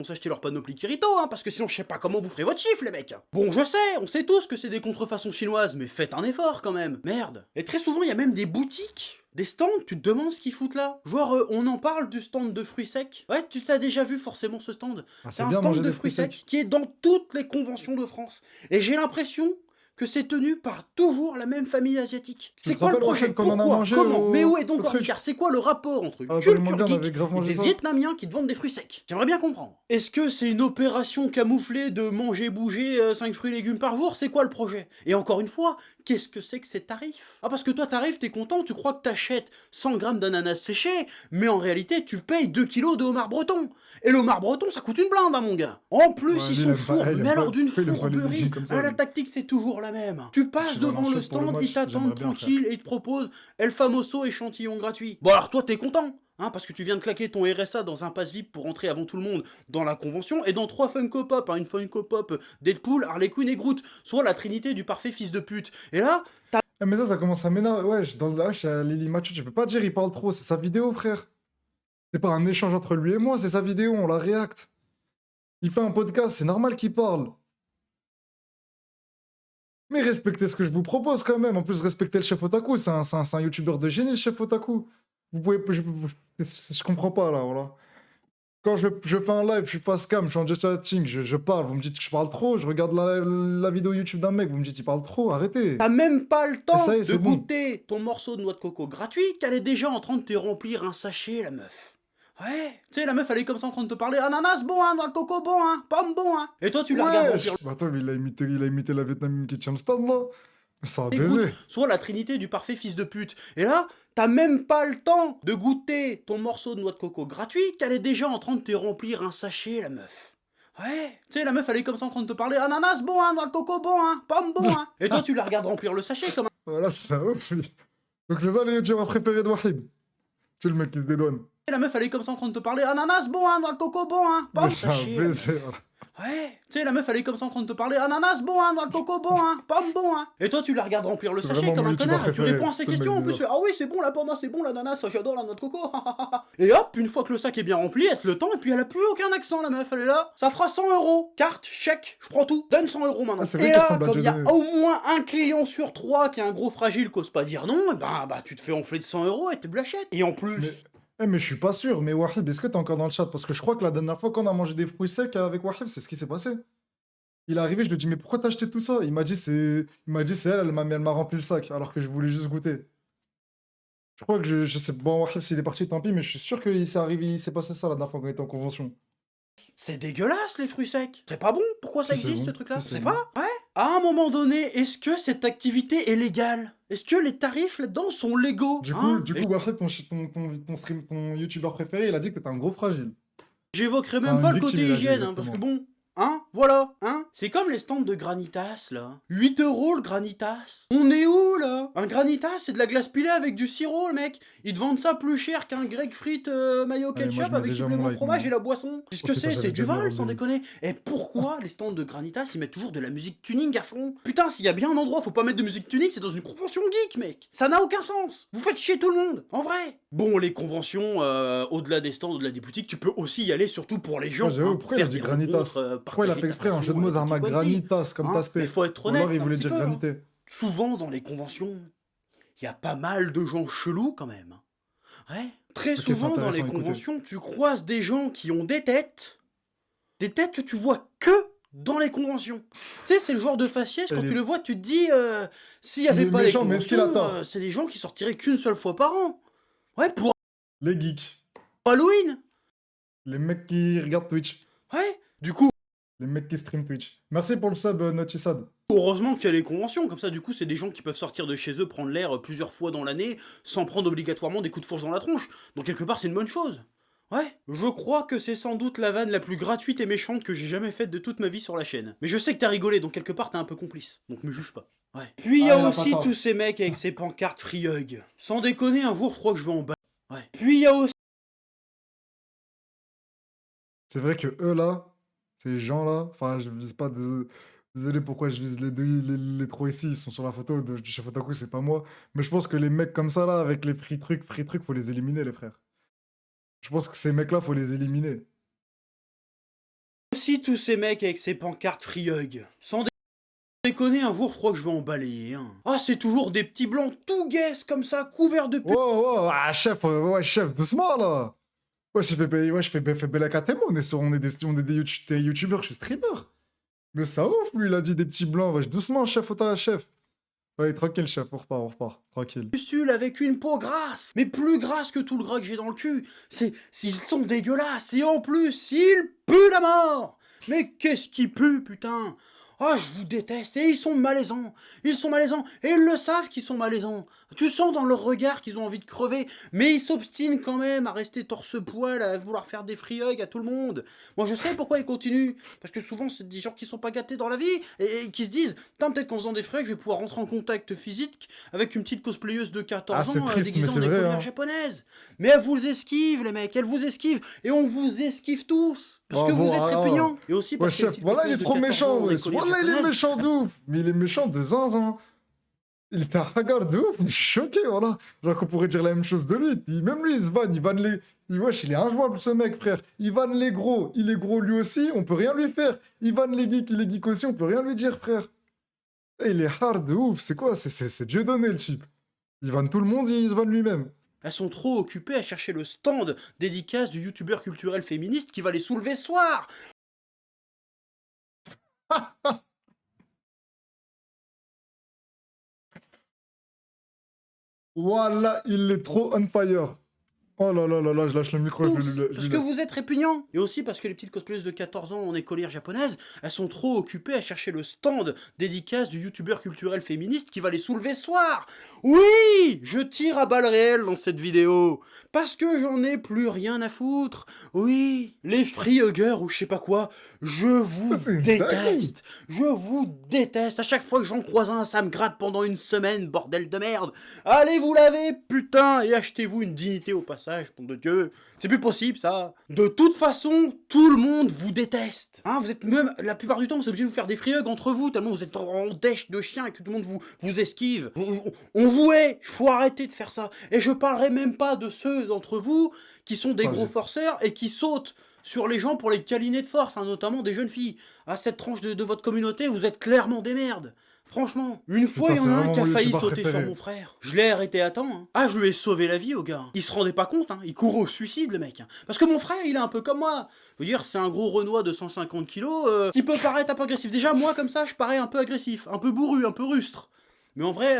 s'acheter leur panoplie Kirito, hein, parce que sinon je sais pas comment vous ferez votre chiffre les mecs. Bon je sais, on sait tous que c'est des contrefaçons chinoises, mais faites un effort quand même, merde. Et très souvent il y a même des boutiques, des stands, tu te demandes ce qu'ils foutent là. Genre on en parle du stand de fruits secs. Ouais, tu t'as déjà vu forcément ce stand. Ah, C'est c'est un bien stand manger de des fruits fruits secs secs. qui est dans toutes les conventions de France. Et j'ai l'impression que c'est tenu par toujours la même famille asiatique. Tu C'est te quoi le rappelles, projet? Rachel, quand on en a Pourquoi? mangé Comment? Mais où est au donc truc? Ricard? C'est quoi le rapport entre Ah, dans les culture mangas, on geek avait grave et mangé des ça. Vietnamiens qui te vendent des fruits secs? J'aimerais bien comprendre. Est-ce que c'est une opération camouflée de manger bouger 5 fruits et légumes par jour? C'est quoi le projet? Et encore une fois, qu'est-ce que c'est que ces tarifs? Ah parce que toi t'arrives, t'es content, tu crois que t'achètes 100 grammes d'ananas séché, mais en réalité tu payes 2 kilos de homard breton. Et le homard breton ça coûte une blinde hein, mon gars. En plus Ouais, ils lui, sont il aime pas- fourbes, il aime mais alors pas- d'une il aime pas les fourberie. légumes comme ça, Ah, la lui. tactique c'est toujours la même. Tu passes Tu vas devant le lancer pour le stand, match, ils t'attendent j'aimerais bien, tranquille et ils te proposent El Famoso échantillon gratuit. Bon alors toi t'es content hein, parce que tu viens de claquer ton RSA dans un pass VIP pour entrer avant tout le monde dans la convention et dans 3 Funko Pop, hein, une Funko Pop Deadpool, Harley Quinn et Groot, soit la trinité du parfait fils de pute. Et là, Eh, mais ça commence à m'énerver. Ouais, dans le H, Lily Mathieu, tu peux pas dire il parle trop, c'est sa vidéo, frère. C'est pas un échange entre lui et moi, c'est sa vidéo, on la réacte. Il fait un podcast, c'est normal qu'il parle. Mais respectez ce que je vous propose quand même. En plus, respectez le chef Otaku, c'est un youtubeur de génie, le chef Otaku. Vous pouvez. Je comprends pas là, voilà. Quand je fais un live, je suis pas scam, je suis en just chatting, je parle, vous me dites que je parle trop, je regarde la vidéo YouTube d'un mec, vous me dites qu'il parle trop, arrêtez. t'as même pas le temps ça y est, de c'est bon. goûter ton morceau de noix de coco gratuit qu'elle est déjà en train de te remplir un sachet, la meuf. Ouais, tu sais, la meuf elle est comme ça en train de te parler ananas bon hein, noix de coco bon hein, pomme bon hein. Et toi tu la regardes remplir Bah attends, mais il a imité la Vietnamienne qui tient le stand là. Ça a les baisé. gouttes, soit la trinité du parfait fils de pute. Et là, t'as même pas le temps de goûter ton morceau de noix de coco gratuit qu'elle est déjà en train de te remplir un sachet, la meuf. Ouais, tu sais, la meuf elle est comme ça en train de te parler ananas bon hein, noix de coco bon hein, pomme bon hein. Et toi tu la regardes remplir le sachet comme un... Voilà, c'est ça ouf, lui. Donc c'est ça le youtubeur préféré de Wahib. Tu le mec qui se dédouane. La meuf elle est comme ça en train de te parler ananas bon hein, noix de coco bon hein, Mais pomme ça a sachet. La meuf. baisé. Voilà. Ouais, tu sais, la meuf elle est comme ça en train de te parler ananas bon hein, noix de coco bon hein, pomme bon hein. Et toi tu la regardes remplir le C'est sachet vraiment comme mon un youtubeur connard et tu préféré. réponds à ses C'est le mec questions en plus. bizarre. Ah oui c'est bon la pomme, c'est bon l'ananas, j'adore la noix de coco. Et hop, une fois que le sac est bien rempli, elle te le tend et puis elle a plus aucun accent la meuf, elle est là. Ça fera 100 €, carte, chèque, je prends tout, donne 100 € maintenant. Ah, c'est vrai Et qu'elle là, ressemble à comme il y a Johnny. au moins un client sur 3 qui est un gros fragile qui ose pas dire non, et bah tu te fais enfler de 100 € et tu l'achètes. Et en plus... Mais je suis pas sûr, mais Wahib, est-ce que t'es encore dans le chat? Parce que je crois que la dernière fois qu'on a mangé des fruits secs avec Wahib, c'est ce qui s'est passé. Il est arrivé, je lui ai dit, mais pourquoi t'as acheté tout ça? Il m'a dit, c'est elle, elle m'a rempli le sac, alors que je voulais juste goûter. Je crois que je sais, bon, Wahib, s'il est parti, tant pis, mais je suis sûr qu'il s'est arrivé, il s'est passé ça la dernière fois qu'on était en convention. C'est dégueulasse les fruits secs. C'est pas bon. Pourquoi ça Si, c'est existe ce bon. truc-là? Si, c'est C'est bon. pas? Ouais. À un moment donné, est-ce que cette activité est légale? Est-ce que les tarifs là-dedans sont légaux? Du coup, Hein? du coup, Wahib, ton youtubeur préféré, il a dit que t'étais un gros fragile. J'évoquerai même Enfin, pas une le victime, côté il a dit hygiène, hein, parce que exactement. bon, hein, voilà, hein. C'est comme les stands de Granitas, là. 8 € le Granitas. On est où, là? Un Granitas, c'est de la glace pilée avec du sirop, le mec. Ils te vendent ça plus cher qu'un grec frites mayo Allez, moi, ketchup je mets avec déjà mon supplément de like, fromage moi. et la boisson. Qu'est-ce que Oh putain, c'est? j'avais C'est déjà du mis Val, Rob sans de déconner. Et pourquoi les stands de Granitas, ils mettent toujours de la musique tuning à fond? Putain, s'il y a bien un endroit où faut pas mettre de musique tuning, c'est dans une convention geek, mec. Ça n'a aucun sens. Vous faites chier tout le monde, en vrai. Bon, les conventions, au-delà des stands, au-delà des boutiques, tu peux aussi y aller surtout pour les gens. Ouais, j'avoue, Hein, pourquoi il a faire dit des Granitas? rencontres, Pourquoi il a partager fait ta exprès un jeu de passion mots avec Zarma tutti quanti. Granitas comme Hein, Taspé? mais faut être Ou alors honnête il un voulait petit dire peu. Hein. granité. Souvent dans les conventions, il y a pas mal de gens chelous quand même. Ouais. Très Ok, c'est souvent dans les intéressant, écoutez. conventions, tu croises des gens qui ont des têtes que tu vois que dans les conventions. Tu sais, c'est le genre de faciès, quand Il tu est, le vois, tu te dis, s'il y il avait est pas les méchant, mais est-ce qu'il a conventions, tort? c'est des gens qui sortiraient qu'une seule fois par an. Ouais, pour Les geeks. Halloween. Les mecs qui regardent Twitch. Ouais. Du coup, Les mecs qui stream Twitch. Merci pour le sub, Naughty-Sad. heureusement qu'il y a les conventions, comme ça du coup c'est des gens qui peuvent sortir de chez eux, prendre l'air plusieurs fois dans l'année, sans prendre obligatoirement des coups de fourche dans la tronche. Donc quelque part c'est une bonne chose. Ouais, je crois que c'est sans doute la vanne la plus gratuite et méchante que j'ai jamais faite de toute ma vie sur la chaîne. Mais je sais que t'as rigolé, donc quelque part t'es un peu complice. Donc me juge pas. Ouais. Puis il y Ah, a il a pas aussi tort. tous ces mecs avec ces pancartes free hug. Sans déconner, un jour je crois que je vais en bas. Ouais. Puis il y a aussi... C'est vrai que eux là, ces gens-là, enfin, je vise pas, désolé pourquoi je vise les deux, les trois ici, ils sont sur la photo du chef Otaku, c'est pas moi. Mais je pense que les mecs comme ça là, avec les free trucs, faut les éliminer, les frères. Je pense que ces mecs-là, faut les éliminer. aussi tous ces mecs avec ces pancartes free hug. Sans déconner, un jour je crois que je vais en balayer. Hein. Ah, c'est toujours des petits blancs tout guesses comme ça, couverts de Oh, ah, chef, ouais, chef, doucement là. Ouais, fais Bella Katemo, on est des youtubeurs, je suis streamer. Mais ça ouf, lui, il a dit des petits blancs, wesh, doucement, chef, chef. Ouais, tranquille, chef, on repart, tranquille. pustules avec une peau grasse, mais plus grasse que tout le gras que j'ai dans le cul. Ils sont dégueulasses, et en plus, ils puent la mort. Mais qu'est-ce qui pue, putain? Ah, je vous déteste, et ils sont malaisants, et ils le savent qu'ils sont malaisants. Tu sens dans leur regard qu'ils ont envie de crever, mais ils s'obstinent quand même à rester torse-poil, à vouloir faire des free hugs à tout le monde. Moi, je sais pourquoi ils continuent, parce que souvent, c'est des gens qui sont pas gâtés dans la vie, et qui se disent, putain, peut-être qu'en faisant des free hugs, je vais pouvoir rentrer en contact physique avec une petite cosplayeuse de 14 Ah, c'est ans triste, mais déguisée en c'est vrai, écolière hein. japonaise. Mais elles vous esquivent, les mecs, elles vous esquivent, et on vous esquive tous, parce Oh, que bon, vous êtes alors. répugnants. Et aussi Ouais, parce que les chef, petites voilà, il est cosplayeuses de trop 14 méchant, ans en wesh. écolière Voilà, il est japonaise, méchant de ouf. Mais il est méchant de zinzin. Il est un regard de ouf, je suis choqué, voilà. Genre qu'on pourrait dire la même chose de lui. Même lui, il se vanne, les... Wesh, il est injouable, ce mec, frère. Il vanne les gros, il est gros lui aussi, on peut rien lui faire. Il vanne les geeks, il est geek aussi, on peut rien lui dire, frère. Et il est hard de ouf, c'est quoi? C'est Dieu donné, le type. Il vanne tout le monde, il se vanne lui-même. elles sont trop occupées à chercher le stand dédicace du youtubeur culturel féministe qui va les soulever ce soir. Voilà, il est trop on fire. Oh là là là là, je lâche le micro, Tous, je parce lui que laisse. vous êtes répugnants. Et aussi parce que les petites cosplayeuses de 14 ans en écolière japonaise, elles sont trop occupées à chercher le stand dédicace du youtubeur culturel féministe qui va les soulever ce soir. Oui, je tire à balles réelles dans cette vidéo. Parce que j'en ai plus rien à foutre. Oui, les free huggers ou je sais pas quoi, je vous C'est une dinguerie. déteste. Je vous déteste. À chaque fois que j'en croise un, ça me gratte pendant une semaine, bordel de merde. Allez vous laver, putain, et achetez-vous une dignité au passage. Pour de Dieu, c'est plus possible ça. De toute façon, tout le monde vous déteste. Hein, vous êtes même, la plupart du temps, vous êtes obligé de vous faire des free hugs entre vous, tellement vous êtes en dèche de chien et que tout le monde vous esquive. On vous hait, faut arrêter de faire ça. Et je parlerai même pas de ceux d'entre vous qui sont des Ah, gros j'ai- forceurs et qui sautent sur les gens pour les câliner de force, hein, notamment des jeunes filles. À cette tranche de votre communauté, vous êtes clairement des merdes. Franchement, une fois, Putain, il y en c'est a un vraiment qui a mon failli youtubeur sauter sur préféré. mon frère. Je l'ai arrêté à temps. Hein. Ah, je lui ai sauvé la vie au gars. Il se rendait pas compte, hein. Il court au suicide, le mec. Hein. Parce que mon frère, il est un peu comme moi. Je veux dire, c'est un gros Renoir de 150 kilos qui peut paraître un peu agressif. Déjà, moi, comme ça, je parais un peu agressif, un peu bourru, un peu rustre. Mais en vrai,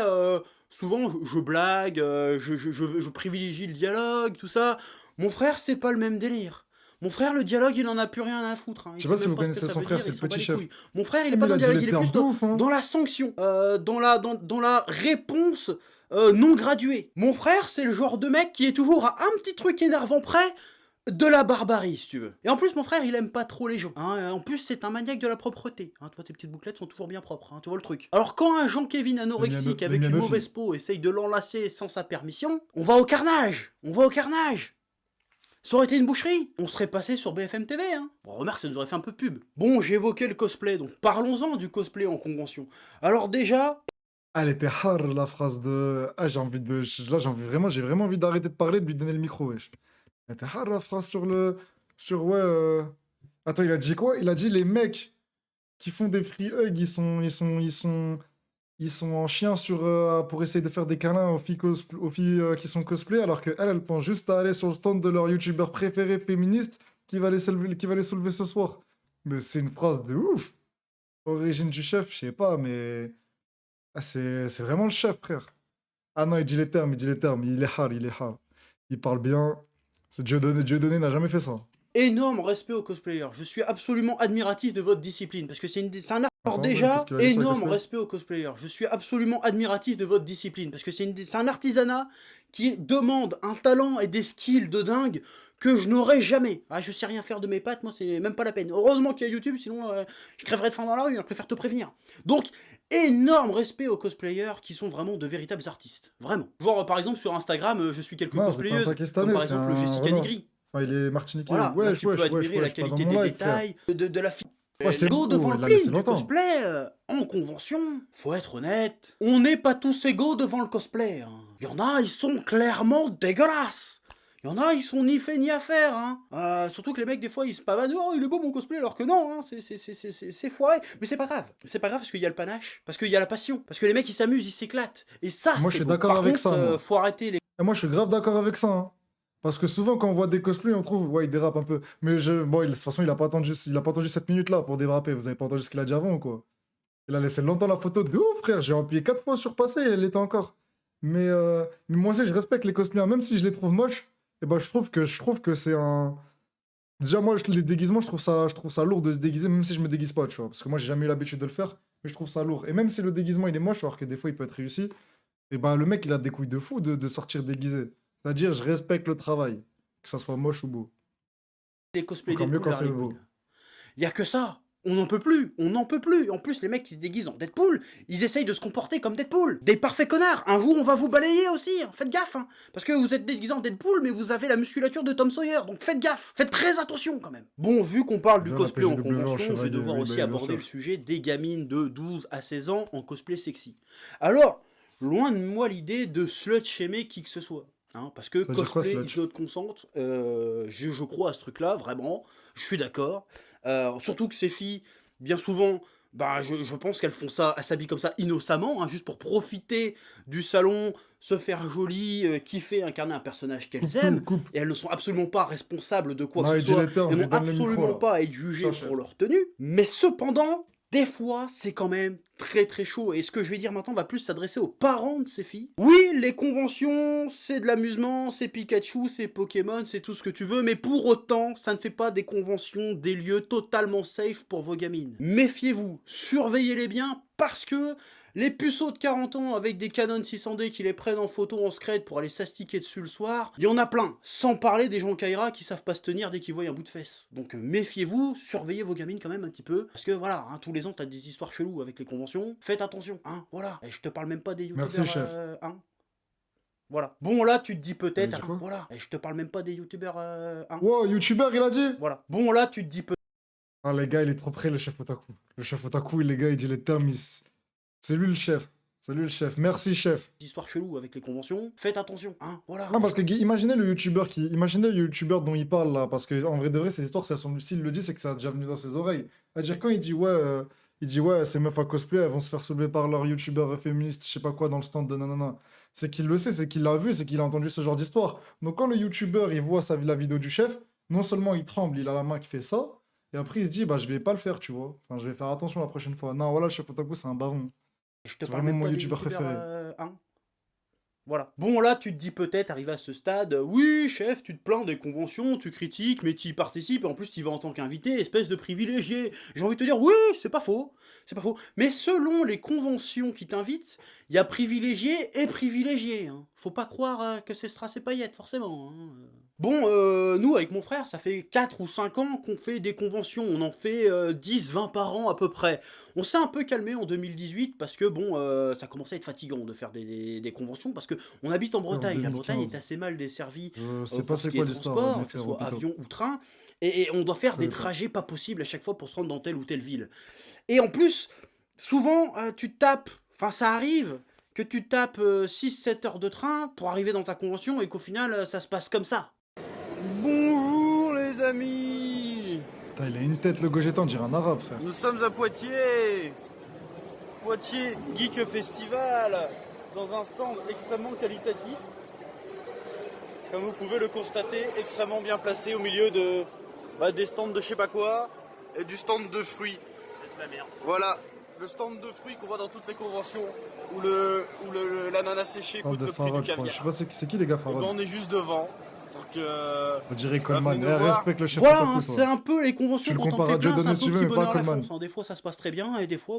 souvent, je blague, je privilégie le dialogue, tout ça. Mon frère, c'est pas le même délire. Mon frère, le dialogue, il en a plus rien à foutre. Hein. Je Il sais sait pas si même vous pas ce que connaissez ça son veut frère, dire, c'est il le s'en bat petit les chef. couilles. Mon frère, il est Mais pas il dans a le dit dialogue, les il est termes plus de ouf, hein. dans la sanction, dans la réponse non graduée. Mon frère, c'est le genre de mec qui est toujours à un petit truc énervant près de la barbarie, si tu veux. Et en plus, mon frère, il aime pas trop les gens. Hein. En plus, c'est un maniaque de la propreté. Hein. Toi, tes petites bouclettes sont toujours bien propres. Hein. Tu vois le truc. Alors, quand un Jean-Kévin anorexique Les avec miennes une aussi. mauvaise peau essaye de l'enlacer sans sa permission, on va au carnage. On va au carnage. Ça aurait été une boucherie, on serait passé sur BFM TV, hein. Bon, remarque, ça nous aurait fait un peu de pub. Bon, j'ai évoqué le cosplay, donc parlons-en du cosplay en convention. Alors déjà... Ah, elle était hard, la phrase de... Ah, j'ai envie de... Là, j'ai vraiment envie d'arrêter de parler, de lui donner le micro, wesh. Elle était hard, la phrase sur le... Sur, ouais... Attends, il a dit quoi? Il a dit les mecs qui font des free hugs, ils sont en chien sur, pour essayer de faire des câlins aux filles qui sont cosplay, alors qu'elles, elles pensent juste à aller sur le stand de leur youtubeur préféré féministe qui va les soulever ce soir. Mais c'est une phrase de ouf. Origine du chef, je sais pas, mais... Ah, c'est vraiment le chef, frère. Ah non, il dit les termes, il est hard, il est hard. Il parle bien. C'est Dieudonné n'a jamais fait ça. Énorme respect aux cosplayers. Je suis absolument admiratif de votre discipline, parce que c'est un art. Alors Attends, déjà, qu'est-ce qu'il a dit sur le énorme cosplay? respect aux cosplayers. Je suis absolument admiratif de votre discipline, parce que c'est un artisanat qui demande un talent et des skills de dingue que je n'aurais jamais. Ah, je sais rien faire de mes pattes, moi c'est même pas la peine. Heureusement qu'il y a YouTube, sinon je crèverais de faim dans la rue, je préfère te prévenir. Donc, énorme respect aux cosplayers qui sont vraiment de véritables artistes. Vraiment. Genre, par exemple, sur Instagram, je suis quelques Non, c'est pas un cosplayeuses, comme Pakistanais, par c'est exemple un Jessica Renoir. Nigri. Enfin, il est martiniquais. Voilà, là, Wesh, tu peux wesh, admirer wesh, la wesh, pas dans qualité mon des live, frère. détails, de la fille. Ouais, c'est Égaux bon, devant il le l'a laissé pin du longtemps. cosplay, en convention, faut être honnête, on n'est pas tous égaux devant le cosplay. Hein. Y en a, ils sont clairement dégueulasses. Y en a, ils sont ni fait ni à faire. Hein. Surtout que les mecs, des fois, ils se pavanent. Oh, il est beau mon cosplay, alors que non, hein, c'est foiré. Mais c'est pas grave. C'est pas grave parce qu'il y a le panache, parce qu'il y a la passion, parce que les mecs, ils s'amusent, ils s'éclatent. Et ça, Moi, je c'est suis beau. d'accord Par avec contre, ça, moi. faut arrêter les... Et moi, je suis grave d'accord avec ça, hein. Parce que souvent, quand on voit des cosplays, on trouve, ouais, il dérape un peu. Mais bon, de toute façon, il a pas attendu 7 minutes là pour déraper. Vous avez pas entendu ce qu'il a dit avant ou quoi? Il a laissé longtemps la photo de ouf, frère. J'ai appuyé 4 fois sur passer et elle était encore. Mais moi aussi, je respecte les cosplayers, même si je les trouve moches. Et ben, je trouve que c'est un. Déjà, moi, les déguisements, je trouve ça lourd de se déguiser, même si je me déguise pas, tu vois. Parce que moi, j'ai jamais eu l'habitude de le faire, mais je trouve ça lourd. Et même si le déguisement, il est moche, alors que des fois, il peut être réussi, et ben, le mec, il a des couilles de fou de sortir déguisé. C'est-à-dire, je respecte le travail, que ça soit moche ou beau. les cosplays Encore mieux Deadpool quand c'est Harley beau. Quinn. Y a que ça. On n'en peut plus, on n'en peut plus. En plus, les mecs qui se déguisent en Deadpool, ils essayent de se comporter comme Deadpool. Des parfaits connards. Un jour, on va vous balayer aussi. Hein. Faites gaffe. Hein. Parce que vous êtes déguisé en Deadpool, mais vous avez la musculature de Tom Sawyer. Donc faites gaffe. Faites très attention quand même. Bon, vu qu'on parle du Déjà, la cosplay en PGW en convention, je vais chevalier, devoir oui, aussi bah, bien aborder sûr. le sujet des gamines de 12 à 16 ans en cosplay sexy. Alors, loin de moi l'idée de slut-shamer qui que ce soit. Hein, parce que Ça veut dire quoi, cosplay slut? is not consent, je crois à ce truc-là, vraiment. Je suis d'accord. Surtout que ces filles, bien souvent, bah, je pense qu'elles font ça, elles s'habillent comme ça innocemment, hein, juste pour profiter du salon, se faire jolie, kiffer, incarner un personnage qu'elles aiment. Coupe. Et elles ne sont absolument pas responsables de quoi Non, que il ce dit soit. les termes, Elles je n'ont lui donne le micro, absolument là. pas à être jugées Tiens, pour chef. leur tenue. Mais cependant, des fois, c'est quand même très très chaud. Et ce que je vais dire maintenant va plus s'adresser aux parents de ces filles. Oui, les conventions, c'est de l'amusement, c'est Pikachu, c'est Pokémon, c'est tout ce que tu veux. Mais pour autant, ça ne fait pas des conventions des lieux totalement safe pour vos gamines. Méfiez-vous, surveillez-les bien parce que les puceaux de 40 ans avec des Canon 600D qui les prennent en photo en scred pour aller s'astiquer dessus le soir, il y en a plein. Sans parler des gens Kaira qui savent pas se tenir dès qu'ils voient un bout de fesse. Donc méfiez-vous, surveillez vos gamines quand même un petit peu. Parce que voilà, hein, tous les ans t'as des histoires cheloues avec les conventions. Faites attention, hein, voilà. Et je te parle même pas des youtubeurs, Merci, chef. hein. Voilà. Bon là tu te dis Il peut-être, dit quoi? voilà. Et je te parle même pas des youtubeurs, hein. Wow, youtubeur, il a dit? Voilà. Bon là tu te dis peut-être Ah, les gars, il est trop près, le chef Otaku. Le chef Otaku, les gars, il dit les termes, c'est lui le chef. C'est lui le chef. Merci, chef. des histoires cheloues avec les conventions. Faites attention, hein, voilà. Non, parce que imaginez le youtubeur dont il parle là, parce que en vrai de vrai, ces histoires, s'il le dit, c'est que ça a déjà venu dans ses oreilles. C'est-à-dire quand il dit ouais, Il dit, ouais, ces meufs à cosplay, elles vont se faire soulever par leur youtubeur féministe, je sais pas quoi, dans le stand de nanana. C'est qu'il le sait, c'est qu'il l'a vu, c'est qu'il a entendu ce genre d'histoire. Donc quand le youtubeur, il voit la vidéo du chef, non seulement il tremble, il a la main qui fait ça, et après il se dit, bah je vais pas le faire, tu vois. Enfin, je vais faire attention la prochaine fois. Non, voilà, le chef Otaku, c'est un baron. Je te C'est parle vraiment même mon pas des youtubeur youtubeurs préféré. Voilà. Bon, là, tu te dis peut-être, arrivé à ce stade, oui, chef, tu te plains des conventions, tu critiques, mais tu y participes, et en plus, tu y vas en tant qu'invité, espèce de privilégié. J'ai envie de te dire, oui, c'est pas faux, c'est pas faux. Mais selon les conventions qui t'invitent, il y a privilégié et privilégié. Hein. Faut pas croire que c'est strass et paillettes, forcément. Hein. Bon, nous, avec mon frère, ça fait 4 ou 5 ans qu'on fait des conventions. On en fait 10, 20 par an à peu près. On s'est un peu calmé en 2018 parce que, bon, ça commençait à être fatigant de faire des conventions parce qu'on habite en Ouais, en Bretagne. La Bretagne est 2015. assez mal desservie Je sais pas pour ce c'est qui est quoi l'histoire, transport, mes que ce frères, soit hôpitaux. avion ou train. Et on doit faire Je des connais pas. trajets pas possibles à chaque fois pour se rendre dans telle ou telle ville. Et en plus, souvent, tu tapes, enfin ça arrive que tu tapes 6-7 heures de train pour arriver dans ta convention et qu'au final, ça se passe comme ça. Bonjour les amis. Putain, il a une tête, le Gogeta, on dirait un arabe, frère. Nous sommes à Poitiers. Poitiers Geek Festival. Dans un stand extrêmement qualitatif. Comme vous pouvez le constater, extrêmement bien placé au milieu des stands de je sais pas quoi et du stand de fruits. C'est de la merde. Voilà, le stand de fruits qu'on voit dans toutes les conventions où l'ananas séché Parle coûte de le prix du Farad, je crois. Je sais caviar. pas c'est qui les gars, Et ben Farad? on est juste devant. Donc On dirait Coleman. venez nous voir. Respecte le chef Voilà, Otaku, hein, toi. c'est un peu les conventions Tu le quand on compares fait à plein, Jordan c'est un si peu tu veux, petit mais pas à bonheur à la Coleman. chance. Hein. Des fois ça se passe très bien et des fois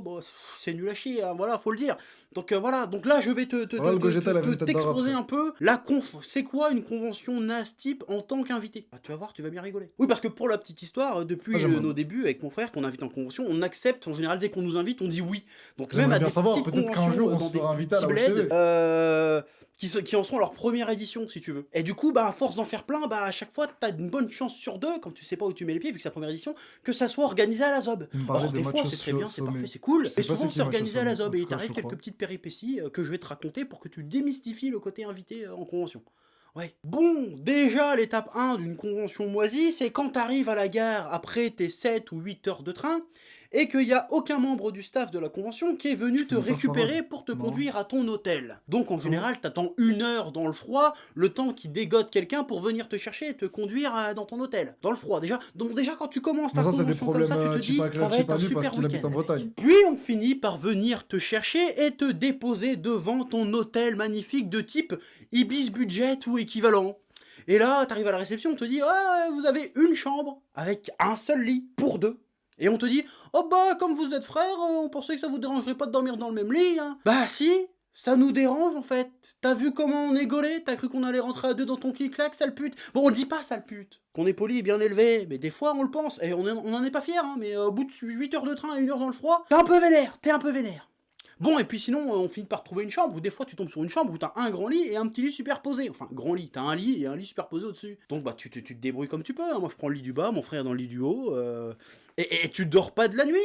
c'est nul à chier, hein. Voilà, faut le dire. Donc voilà, donc là je vais Voilà, le Gogeta, il avait une tête d'arabe, t'exposer frère. un peu la conf. C'est quoi une convention NAS type en tant qu'invité? Ah, tu vas voir, tu vas bien rigoler. Oui, parce que pour la petite histoire, depuis Ah, j'aimerais nos bien. débuts avec mon frère qu'on invite en convention, on accepte en général dès qu'on nous invite, on dit oui. Donc même J'aimerais à bien des savoir, petites peut-être qu'un conventions jour, on dans se des fera inviter à petits la Wesh bleds, TV. qui en sont à leur première édition, si tu veux. Et du coup, bah, à force d'en faire plein, bah, à chaque fois, t'as une bonne chance sur deux, quand tu sais pas où tu mets les pieds, vu que c'est la première édition, que ça soit organisé à la ZOB. Il me parlait Or, de des fois, Mathieu c'est très bien, c'est Sommet. parfait, c'est cool. Je sais Et pas souvent, c'est qui c'est Mathieu organisé à la Sommet, ZOB. en Et tout il cas, t'arrive je quelques crois. petites péripéties que je vais te raconter pour que tu démystifies le côté invité en convention. Ouais. Bon, déjà, l'étape 1 d'une convention moisie, c'est quand t'arrives à la gare après tes 7 ou 8 heures de train, et qu'il n'y a aucun membre du staff de la convention qui est venu Tu te connais pas récupérer Farad? pour te Non. conduire à ton hôtel. Donc en Ah bon? général, t'attends 1 heure dans le froid, le temps qu'il dégote quelqu'un pour venir te chercher et te conduire dans ton hôtel. Dans le froid, déjà. Donc déjà, quand tu commences ta Mais ça, c'est des convention comme problèmes ça, tu te dis, ça va être type à un lui parce super qu'il habite en week-end. Bretagne. Puis on finit par venir te chercher et te déposer devant ton hôtel magnifique de type Ibis Budget ou équivalent. Et là, t'arrives à la réception, on te dit, ah, vous avez une chambre avec un seul lit pour deux. Et on te dit, oh bah, comme vous êtes frères, on pensait que ça vous dérangerait pas de dormir dans le même lit, hein. Bah si, ça nous dérange en fait. T'as vu comment on est gaulé? T'as cru qu'on allait rentrer à deux dans ton clic-clac, sale pute? Bon, on le dit pas, sale pute. Qu'on est poli et bien élevé, mais des fois on le pense. Et on en est pas fiers, hein, mais au bout de 8 heures de train et 1 heure dans le froid, t'es un peu vénère. Bon, et puis sinon, on finit par trouver une chambre, où des fois tu tombes sur une chambre où t'as un grand lit et un petit lit superposé. Enfin, grand lit, t'as un lit et un lit superposé au-dessus. Donc bah tu te débrouilles comme tu peux, hein. Moi je prends le lit du bas, mon frère est dans le lit du haut. Et tu dors pas de la nuit,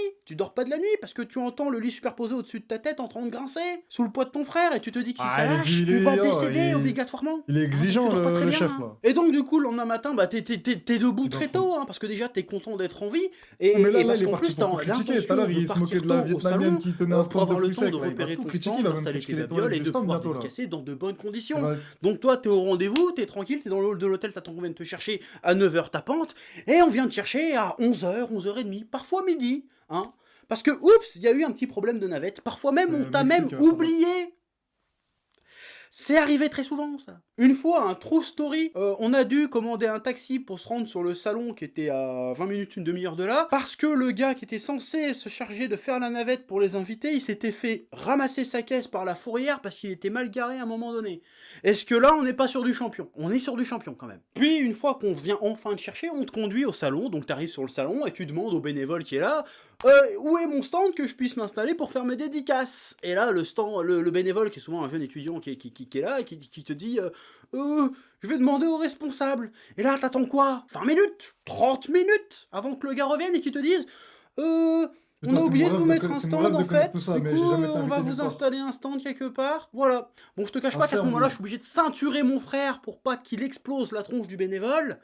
parce que tu entends le lit superposé au-dessus de ta tête en train de grincer, sous le poids de ton frère, et tu te dis que si ça lâche, tu vas décéder obligatoirement. Il est exigeant, Tu dors pas très le bien, chef, hein. là. Et donc du coup, le lendemain matin, bah t'es debout Il très dort tôt, hein, parce que déjà t'es content d'être en vie, et, Mais là, et parce il est qu'en parti plus t'as pour tout critiquer. Tout à l'intention l'heure, de il se moquait partir de la tôt au Vietnamienne salon, qui tenait un pour stand de avoir le fruits temps secs. de Là, il va repérer tout ton critiquer, stand, il va même d'installer critiquer tes les toilettes babioles et du de stand pouvoir bientôt, là. dédicacer dans de bonnes Il conditions. va- Donc toi, t'es au rendez-vous, t'es tranquille, t'es dans le hall de l'hôtel, t'attends qu'on vienne te chercher à 9h tapante, et on vient te chercher à 11h, 11h30, parfois midi, hein. Parce que, oups, il y a eu un petit problème de navette, parfois même, C'est on le t'a Mexique, même oublié. C'est arrivé très souvent, ça. Une fois, un true story, on a dû commander un taxi pour se rendre sur le salon qui était à 20 minutes, une demi-heure de là, parce que le gars qui était censé se charger de faire la navette pour les invités, il s'était fait ramasser sa caisse par la fourrière parce qu'il était mal garé à un moment donné. Est-ce que là, on n'est pas sur du champion? On est sur du champion quand même. Puis, une fois qu'on vient enfin te chercher, on te conduit au salon, donc t'arrives sur le salon et tu demandes au bénévole qui est là, où est mon stand que je puisse m'installer pour faire mes dédicaces? Et là, le bénévole, qui est souvent un jeune étudiant qui est là, et qui te dit je vais demander au responsable. Et là, t'attends quoi? 20 minutes? 30 minutes? Avant que le gars revienne et qu'il te dise on Putain, a c'est oublié mon de vous rêve mettre un c'est mon stand rêve de en connaître fait, tout ça, du mais coup j'ai jamais été on invité va nulle vous part. installer un stand quelque part, voilà. Bon, je te cache pas qu'à ce Ferme, moment-là, lui. je suis obligé de ceinturer mon frère pour pas qu'il explose la tronche du bénévole,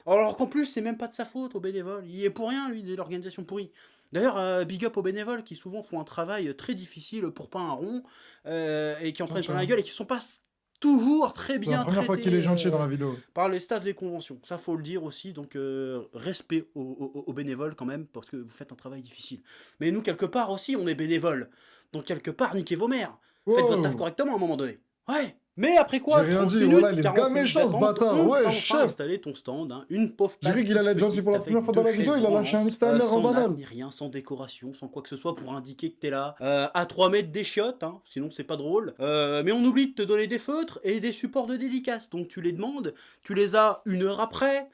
alors qu'en plus, c'est même pas de sa faute au bénévole, il est pour rien, lui, de l'organisation pourrie. D'ailleurs, big up aux bénévoles qui souvent font un travail très difficile pour pas un rond, et qui en Ciao, prennent plein la ciao. gueule et qui sont pas toujours très C'est la bien première fois qu'il est traités gentil dans la vidéo. par les staffs des conventions. Ça, faut le dire aussi. Donc, respect aux bénévoles quand même, parce que vous faites un travail difficile. Mais nous, quelque part aussi, on est bénévoles. Donc, quelque part, niquez vos mères. Faites votre taf Wow. correctement à un moment donné. Ouais. Mais après J'ai quoi, rien 30 dit, minutes, voilà, il est 40 gars minutes méchant ce d'attente, bâtard. on Ouais, t'a enfin chef. installé ton stand, hein. Une pauvre J'ai cru table qu'il allait être toute gentil pour la petite première avec fois dans deux la vidéo, chaises il a lâché un volantes, nique ta mère en sans nappe banal. ni rien, sans décoration, sans quoi que ce soit pour indiquer que t'es là, à 3 mètres des chiottes, hein, sinon c'est pas drôle. Mais on oublie de te donner des feutres et des supports de dédicace, donc tu les demandes, tu les as 1 heure après,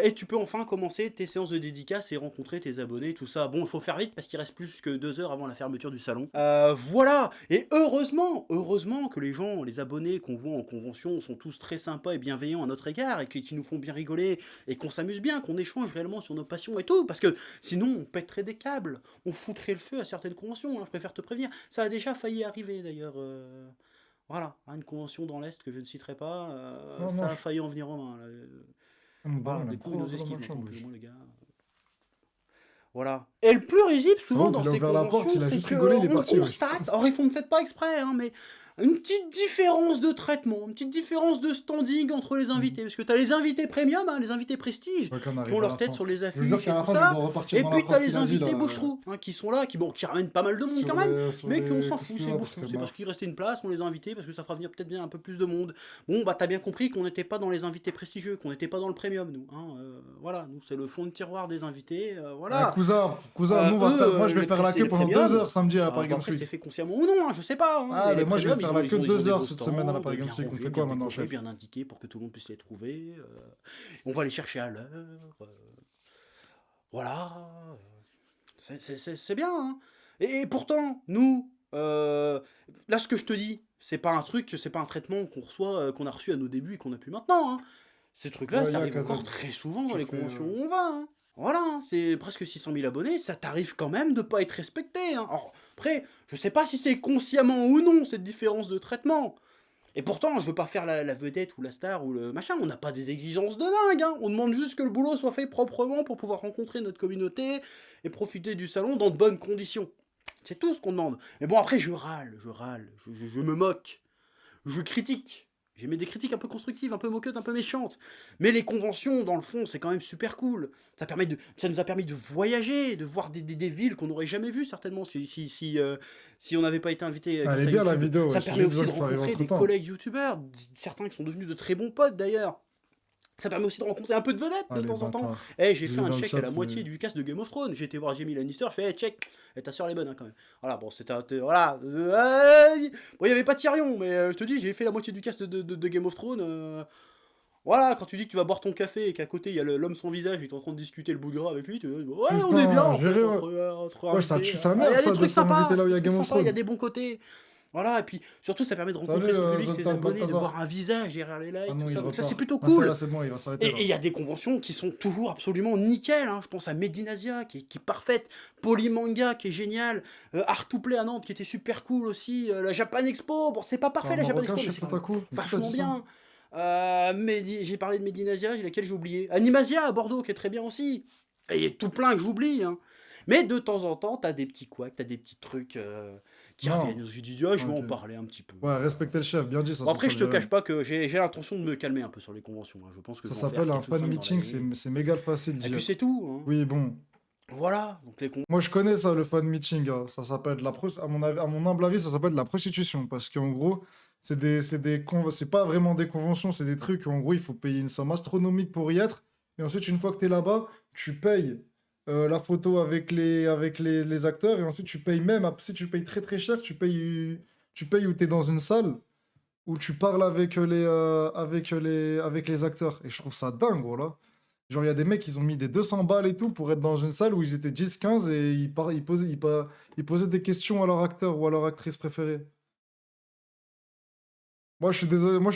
et tu peux enfin commencer tes séances de dédicace et rencontrer tes abonnés, tout ça. Bon, il faut faire vite parce qu'il reste plus que 2 heures avant la fermeture du salon. Voilà. Et heureusement que les gens, les abonnés qu'on voit en convention sont tous très sympas et bienveillants à notre égard et qui nous font bien rigoler et qu'on s'amuse bien, qu'on échange réellement sur nos passions et tout. Parce que sinon, on pèterait des câbles, on foutrait le feu à certaines conventions, hein, je préfère te prévenir. Ça a déjà failli arriver d'ailleurs. Voilà, hein, une convention dans l'Est que je ne citerai pas, Non, ça non, a failli en venir aux mains. Là. Mon daron, Voilà, il des aime coups et trop nos rentrer dans ma esquives chambre, maintenant, plus ou wesh. moins les gars. Voilà. Et le plus risible C'est vrai souvent qu'il dans a ces ouvert la porte, conventions, il a c'est juste rigolé, il est qu'on parti, wesh. constate, alors ils font peut-être pas exprès, hein, mais une petite différence de traitement, une petite différence de standing entre les invités. Parce que t'as les invités premium, hein, les invités prestige, Ouais, qu'on qui arrive ont à leur la tête fin. sur les Je veux affiches dire et qu'à la tout fin, je ça. dois repartir Et dans la puis t'as phrase les qu'il a dit invités là. bouche-trou, hein, qui sont là, qui ramènent pas mal de monde quand même. Sur Mais les qu'on s'en fout, c'est Cuspina, parce bouche-trou, que c'est bah, parce qu'il restait une place, on les a invités parce que ça fera venir peut-être bien un peu plus de monde. Bon, bah t'as bien compris qu'on n'était pas dans les invités prestigieux, qu'on n'était pas dans le premium, nous. Hein, voilà, nous c'est le fond de tiroir des invités, Ah, voilà. cousin, nous, moi, je vais faire la queue pendant 2 heures samedi à la Paris Bon, Games après, c'est Week. fait consciemment ou non, hein, je sais pas. Hein, Ah, mais les moi, je vais premiums, faire la queue ils 2 ont des heures beaux cette semaine à la stands, Paris Games bien Week. On rangés, fait bien quoi maintenant, décorés, chef? bien indiqués pour que tout le monde puisse les trouver. On va les chercher à l'heure. Voilà. C'est bien. Hein. Et pourtant, nous, là, ce que je te dis, c'est pas un truc, c'est pas un traitement qu'on reçoit, qu'on a reçu à nos débuts et qu'on a plus maintenant. Hein. Ces trucs-là, Ouais, ça y'a arrive Kazan. encore très souvent dans Tu les fais. conventions où on va. Hein. Voilà, hein, c'est presque 600 000 abonnés, ça t'arrive quand même de pas être respecté. Hein. Alors, après, je sais pas si c'est consciemment ou non cette différence de traitement. Et pourtant, je veux pas faire la vedette ou la star ou le machin, on n'a pas des exigences de dingue, hein. On demande juste que le boulot soit fait proprement pour pouvoir rencontrer notre communauté et profiter du salon dans de bonnes conditions. C'est tout ce qu'on demande. Mais bon, après, je râle, je me moque, je critique. J'ai mis des critiques un peu constructives, un peu moquettes, un peu méchantes. Mais les conventions, dans le fond, c'est quand même super cool. Ça nous a permis de voyager, de voir des villes qu'on n'aurait jamais vues, certainement, si on n'avait pas été invité Elle grâce est à bien la YouTube. vidéo, Ça c'est permet juste aussi de que ça arrive rencontrer entre des temps. collègues youtubeurs, certains qui sont devenus de très bons potes d'ailleurs. Ça permet aussi de rencontrer un peu de vedettes Ah, de les temps en temps. bâtards. J'ai J'ai fait vu un dans le check chat, à la mais- moitié du cast de Game of Thrones. J'ai été voir Jamie Lannister, je fais check. Et ta soeur elle est bonne hein, quand même. Voilà, bon, c'était voilà. Bon, il y avait pas Tyrion, mais je te dis, j'ai fait la moitié du cast de Game of Thrones. Voilà, quand tu dis que tu vas boire ton café et qu'à côté il y a l'homme sans visage et tu es en train de discuter le bout de gras avec lui, tu dis, ouais, on est bien Putain, en je fait, verrai, entre ouais, ça invités. tue sa Il y mère, a ça, des de trucs se faire sympas, inviter là où il y a des trucs Game of sympas, il y a Thrones. des bons côtés. Voilà, et puis surtout ça permet de rencontrer Salut, son public, ses Zoltan abonnés, de Balthazar. voir un visage derrière les likes, Ah non, tout il ça. Donc ça c'est repart. plutôt Ah, ça y cool. est, c'est bon, il va s'arrêter Et là. il y a des conventions qui sont toujours absolument nickel. Hein. Je pense à Medinasia qui est parfaite, Polymanga qui est génial, Art to Play à Nantes qui était super cool aussi, la Japan Expo. Bon, c'est pas C'est parfait un la Japan Marocain, Expo, mais chef c'est quand même Otaku. Mais qui t'a vachement dit ça? bien. J'ai parlé de Medinasia, laquelle j'ai oublié. Animasia à Bordeaux qui est très bien aussi. Et il y a tout plein que j'oublie. Hein. Mais de temps en temps, t'as des petits couacs, t'as des petits trucs qui Non. reviennent. J'ai dit, ah, je vais en Ok. parler un petit peu. Ouais, respectez le chef, bien dit, ça. Bon, après, je te ça cache pas que j'ai l'intention de me calmer un peu sur les conventions. Hein. Je pense que Ça je vais en faire s'appelle un quelques-uns fan dans meeting, l'année. c'est méga facile Et d'y puis être. c'est tout. Hein. Oui, bon. Voilà, donc les Moi, je connais ça, le fan meeting. Hein. Ça s'appelle à mon humble avis, ça s'appelle de la prostitution. Parce qu'en gros, c'est pas vraiment des conventions, c'est des trucs où, en gros, il faut payer une somme astronomique pour y être. Et ensuite, une fois que tu es là-bas, tu payes la photo avec les acteurs. Et ensuite, tu payes même, si tu payes très très cher, tu payes où tu es dans une salle où tu parles avec les acteurs. Et je trouve ça dingue, gros, là. Genre, il y a des mecs, ils ont mis des 200 balles et tout pour être dans une salle où ils étaient 10-15 et ils posaient des questions à leur acteur ou à leur actrice préférée. Moi, je suis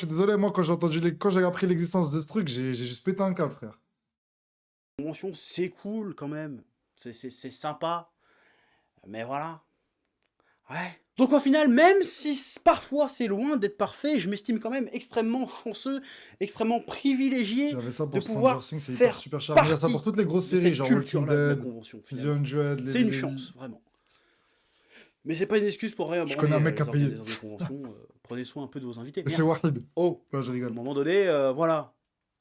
désolé. Moi, quand j'ai appris l'existence de ce truc, j'ai juste pété un câble, frère. conventions, c'est cool quand même. C'est sympa. Mais voilà. Ouais. Donc au final, même si parfois c'est loin d'être parfait, je m'estime quand même extrêmement chanceux, extrêmement privilégié J'avais ça de pour Stranger pouvoir Things, c'est hyper faire super cher. Mais il y a ça partie pour toutes les grosses de séries, cette genre Walking culture-là de la Dead, convention, The finalement. 100, C'est une les... chance, vraiment. Mais c'est pas une excuse pour rien Je connais un branler mec qui a les payé. organisateurs de convention. Prenez soin un peu de vos invités. C'est Merde. Wahid. Oh, Ouais, je à un rigole. moment donné, voilà.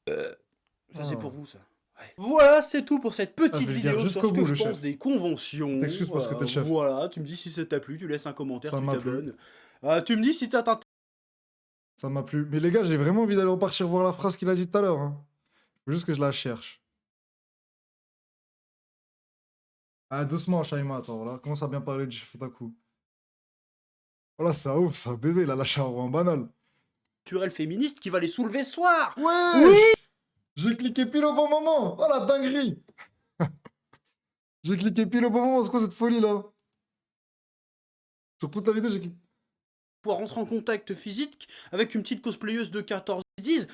Ça c'est Ah. pour vous, ça. Ouais. Voilà, c'est tout pour cette Ah, petite fais le gars vidéo sur jusqu'au ce que bout, je le pense chef. des conventions. T'excuses parce que t'es le chef. Voilà, tu me dis si ça t'a plu, tu laisses un commentaire, Ça tu m'a plu. t'abonnes. Tu me dis si ça t'intéresse. Ça m'a plu. Mais les gars, j'ai vraiment envie d'aller repartir voir la phrase qu'il a dit tout à l'heure. Hein. Faut juste que je la cherche. Ah, doucement, Shaima, attends, voilà. Commence à bien parler du chef Otaku. Voilà, ça ouf, ça a baisé, il a lâché un roi en banal. Culturel féministe qui va les soulever ce soir. Ouais! Oui. J'ai cliqué pile au bon moment! Oh la dinguerie! J'ai cliqué pile au bon moment, c'est quoi cette folie là? Sur toute la vidéo, j'ai cliqué. Pouvoir rentrer en contact physique avec une petite cosplayeuse de 14 10.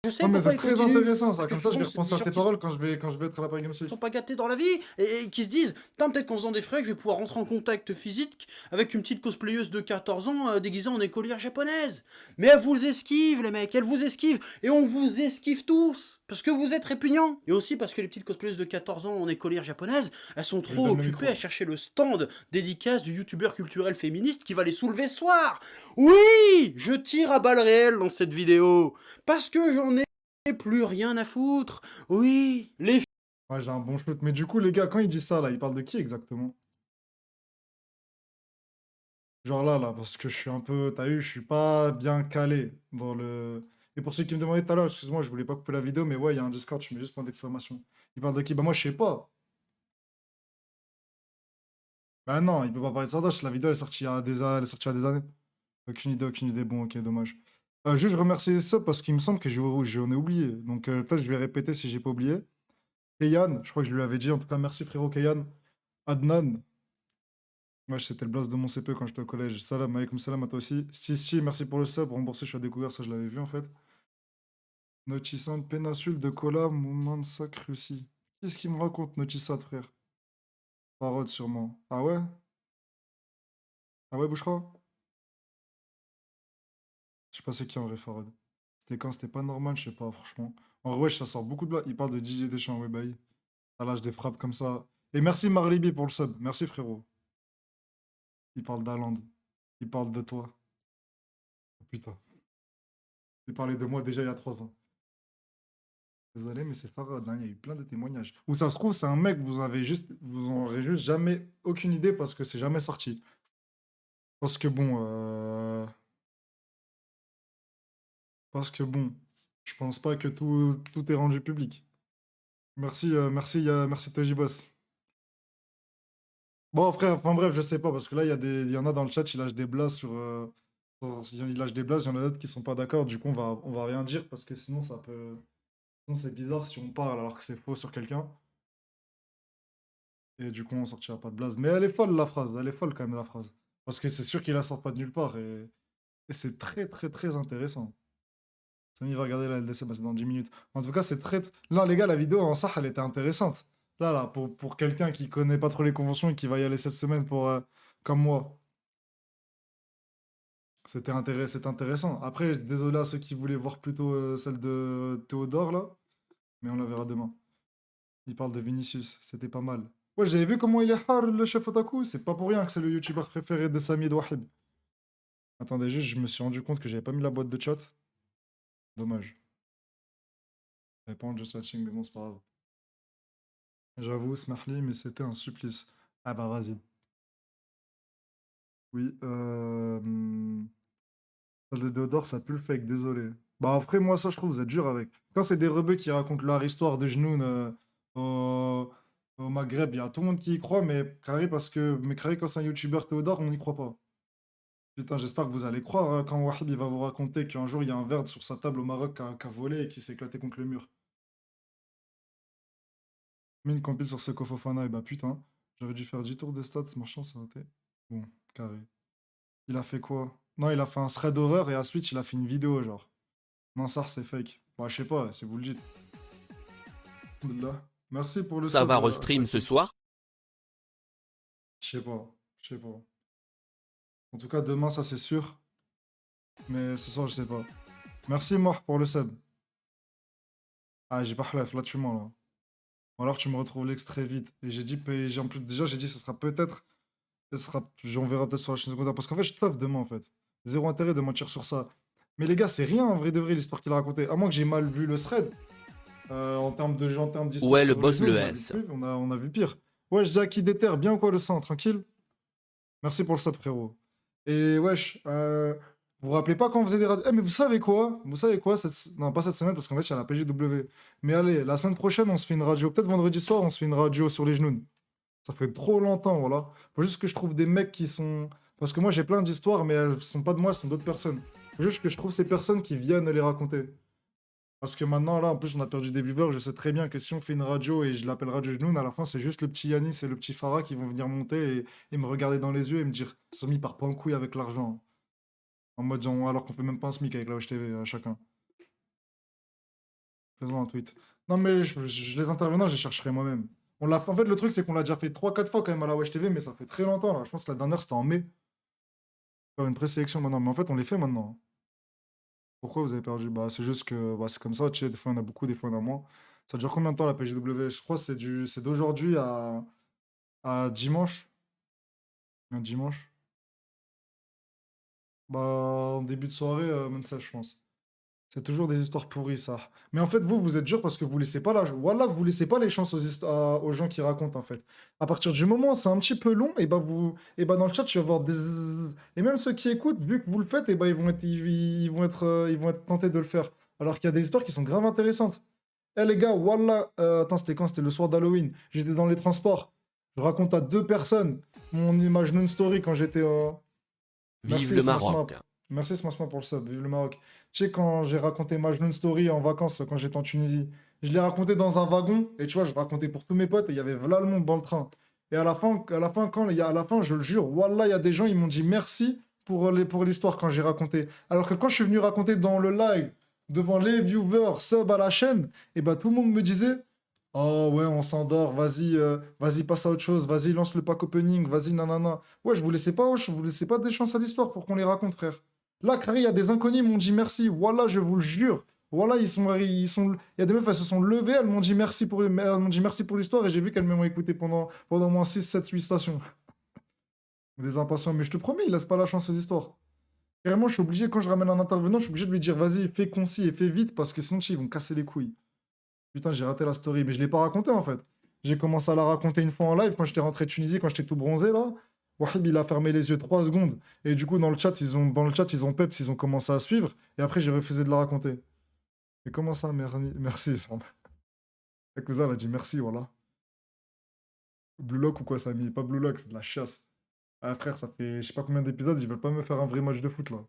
Je sais Non, mais pourquoi c'est ils très continuent. intéressant ça, Parce que comme ça je vais souvent, c'est repenser des à gens ses qui paroles quand je vais être à la Paris Games Week. sont pas gâtés dans la vie et qui se disent putain, peut-être qu'en faisant des frais je vais pouvoir rentrer en contact physique avec une petite cosplayeuse de 14 ans déguisée en écolière japonaise. Mais elle vous esquive les mecs, elle vous esquive et on vous esquive tous parce que vous êtes répugnants et aussi parce que les petites cosplayeuses de 14 ans en écolière japonaise elles sont trop donne le occupées micro. à chercher le stand dédicace du youtubeur culturel féministe qui va les soulever ce soir. Oui, je tire à balles réelles dans cette vidéo parce que j'en ai plus rien à foutre. Oui, les Ouais, j'ai un bon shoot. Mais du coup, les gars, quand il dit ça là, il parle de qui exactement? Genre là, parce que je suis un peu. T'as vu, je suis pas bien calé dans le. Et pour ceux qui me demandaient tout à l'heure, excuse-moi, je voulais pas couper la vidéo, mais ouais, il y a un Discord, je mets juste point d'exclamation. Il parle de qui? Bah, moi, je sais pas. Bah, non, il peut pas parler de Sardoche, la vidéo elle est sortie il y a elle est sortie il y a des années. Aucune idée, aucune idée. Bon, ok, dommage. Juste, je remercie ça parce qu'il me semble que j'en ai oublié. Donc, peut-être je vais répéter si j'ai pas oublié. Keyan, je crois que je lui avais dit. En tout cas, merci frérot Keyan. Adnan. Ouais, c'était le blast de mon CP quand j'étais au collège. Salam alaikum salam à toi aussi. Si, merci pour le sub. Remboursé, je suis à découvert, ça je l'avais vu en fait. Nochisand, péninsule de Kola, Moumansak, Russie. Qu'est-ce qu'il me raconte, Nochisand, frère? Parode sûrement. Ah ouais? Ah ouais, Bouchra? Je sais pas c'est qui en vrai, Farod. C'était quand? C'était pas normal, je sais pas, franchement. En vrai, ça sort beaucoup de blagues. Il parle de DJ Deschamps, ouais, bah oui. Ça lâche des frappes comme ça. Et merci Marlibi pour le sub. Merci frérot. Il parle d'Aland. Il parle de toi. Oh, putain. Il parlait de moi déjà il y a 3 ans. Désolé, mais c'est Farod, hein, il y a eu plein de témoignages. Ou ça se trouve, c'est un mec, vous en aurez juste jamais aucune idée parce que c'est jamais sorti. Parce que bon, je pense pas que tout est rendu public. Merci, merci Toji Boss. Bon, frère, enfin bref, je sais pas, parce que là, il y en a dans le chat, ils lâchent des blases ils lâchent des blases, il y en a d'autres qui sont pas d'accord, du coup, on va rien dire, parce que sinon, sinon, c'est bizarre si on parle alors que c'est faux sur quelqu'un. Et du coup, on sortira pas de blase. Mais elle est folle, la phrase, elle est folle quand même, la phrase. Parce que c'est sûr qu'il la sort pas de nulle part, et c'est très, très, très intéressant. Samy va regarder la LDC, bah, c'est dans 10 minutes. En tout cas, c'est très... Là, les gars, la vidéo en ça, elle était intéressante. Là, pour quelqu'un qui connaît pas trop les conventions et qui va y aller cette semaine comme moi. C'est intéressant. Après, désolé à ceux qui voulaient voir plutôt celle de Théodore, là. Mais on la verra demain. Il parle de Vinicius, c'était pas mal. Ouais, j'avais vu comment il est hard, le chef Otaku. C'est pas pour rien que c'est le youtubeur préféré de Samy et de Wahib. Attendez, juste, je me suis rendu compte que j'avais pas mis la boîte de chat. Dommage. J'avais pas en just watching, mais bon, c'est pas grave. J'avoue, Smahli, mais c'était un supplice. Ah bah vas-y. Oui, celle de Déodore, ça pue le fake, désolé. Bah après, moi, ça, je trouve, vous êtes dur avec. Quand c'est des rebeux qui racontent leur histoire de genoux au, au Maghreb, il y a tout le monde qui y croit, mais Carré, quand c'est un youtubeur Théodore, on n'y croit pas. Putain, j'espère que vous allez croire hein, quand Wahib il va vous raconter qu'un jour, il y a un verre sur sa table au Maroc qui a volé et qui s'est éclaté contre le mur. Mine compile sur Seko Fofana, et bah putain, j'aurais dû faire 10 tours de stats, ce marchand, ça aurait été... Bon, carré. Il a fait quoi? Non, il a fait un thread d'horreur et ensuite il a fait une vidéo, genre. Non, ça, c'est fake. Bah, je sais pas, si vous le dites. Alhamdoulilah. Merci pour le Ça sub, va restream ce Saki. soir? Je sais pas, je sais pas. En tout cas, demain, ça c'est sûr. Mais ce soir, je sais pas. Merci, Mort, pour le sub. Ah, j'ai pas là tu mens là. Ou alors tu me retrouves l'extrait vite. Et j'ai dit PSG en plus. Déjà, j'ai dit ce sera peut-être. Ce sera... On verra peut-être sur la chaîne secondaire. Parce qu'en fait, je taffe demain en fait. Zéro intérêt de mentir sur ça. Mais les gars, c'est rien en vrai de vrai l'histoire qu'il a racontée. À moins que j'ai mal vu le thread. En termes de en termes d'histoire Ouais, le sur les boss genoux, le on a vu S. plus, on a vu pire. Ouais, Jackie Déter, bien ou quoi le sang, tranquille? Merci pour le sub, frérot. Et wesh, vous vous rappelez pas quand on faisait des radios? Eh, mais vous savez quoi? Vous savez quoi? Non, pas cette semaine, parce qu'en fait, il y a la PGW. Mais allez, la semaine prochaine, on se fait une radio. Peut-être vendredi soir, on se fait une radio sur les genoux. Ça fait trop longtemps, voilà. Faut juste que je trouve des mecs qui sont. Parce que moi, j'ai plein d'histoires, mais elles sont pas de moi, elles sont d'autres personnes. Faut juste que je trouve ces personnes qui viennent les raconter. Parce que maintenant, là, en plus, on a perdu des viewers. Je sais très bien que si on fait une radio et je l'appelle Radio Genoun, à la fin, c'est juste le petit Yanis et le petit Farah qui vont venir monter et me regarder dans les yeux et me dire Samy part pas en couille avec l'argent. En mode, genre, alors qu'on fait même pas un SMIC avec la Wesh TV à chacun. Faisons un tweet. Non, mais les intervenants, je les chercherai moi-même. En fait, le truc, c'est qu'on l'a déjà fait 3-4 fois quand même à la Wesh TV, mais ça fait très longtemps, là. Je pense que la dernière, c'était en mai. Faire une présélection maintenant. Mais en fait, on les fait maintenant. Pourquoi vous avez perdu? Bah, c'est juste que bah, c'est comme ça, tu sais, des fois il y en a beaucoup, des fois il y en a moins. Ça dure combien de temps la PGW? Je crois que c'est d'aujourd'hui à dimanche. Un dimanche. Bah, en début de soirée, même ça, je pense. C'est toujours des histoires pourries, ça. Mais en fait, vous êtes dur parce que vous laissez pas voilà, vous laissez pas les chances aux gens qui racontent, en fait. À partir du moment où c'est un petit peu long, et bah dans le chat, tu vas voir des... Et même ceux qui écoutent, vu que vous le faites, et bah ils vont être tentés de le faire. Alors qu'il y a des histoires qui sont grave intéressantes. Eh les gars, wallah, attends, c'était quand? C'était le soir d'Halloween. J'étais dans les transports. Je raconte à 2 personnes mon image non-story quand j'étais... Vive Merci le Smasma. Maroc. Merci Smasma pour le sub. Vive le Maroc. Tu sais, quand j'ai raconté Majnoun Story en vacances, quand j'étais en Tunisie, je l'ai raconté dans un wagon, et tu vois, je racontais pour tous mes potes, et il y avait là le monde dans le train. Et à la fin, je le jure, Wallah, il y a des gens, ils m'ont dit merci pour l'histoire quand j'ai raconté. Alors que quand je suis venu raconter dans le live, devant les viewers, sub à la chaîne, et bah tout le monde me disait, oh ouais, on s'endort, vas-y, passe à autre chose, vas-y, lance le pack opening, vas-y, nanana. Ouais, je vous laissais pas des chances à l'histoire pour qu'on les raconte, frère. Là, carré, il y a des inconnus, ils m'ont dit merci. Voilà, je vous le jure. Voilà, il y a des meufs, elles se sont levées, elles m'ont dit elles m'ont dit merci pour l'histoire et j'ai vu qu'elles m'ont écouté pendant au moins 6 7 8 stations. Des impatients, mais je te promets, ils laissent pas la chance aux histoires. Carrément, je suis obligé, quand je ramène un intervenant, je suis obligé de lui dire vas-y, fais concis et fais vite parce que sinon, ils vont casser les couilles. Putain, j'ai raté la story, mais je l'ai pas raconté en fait. J'ai commencé à la raconter une fois en live quand j'étais rentré de Tunisie, quand j'étais tout bronzé là. Wahib, il a fermé les yeux 3 secondes. Et du coup, dans le chat, ils ont peps, ils ont commencé à suivre. Et après, j'ai refusé de la raconter. Mais comment ça, merci, Sand. Ta cousin, elle a dit merci, voilà. Blue Lock ou quoi, Samy? Pas Blue Lock, c'est de la chasse. Ah, frère, ça fait je sais pas combien d'épisodes, ils veulent pas me faire un vrai match de foot là.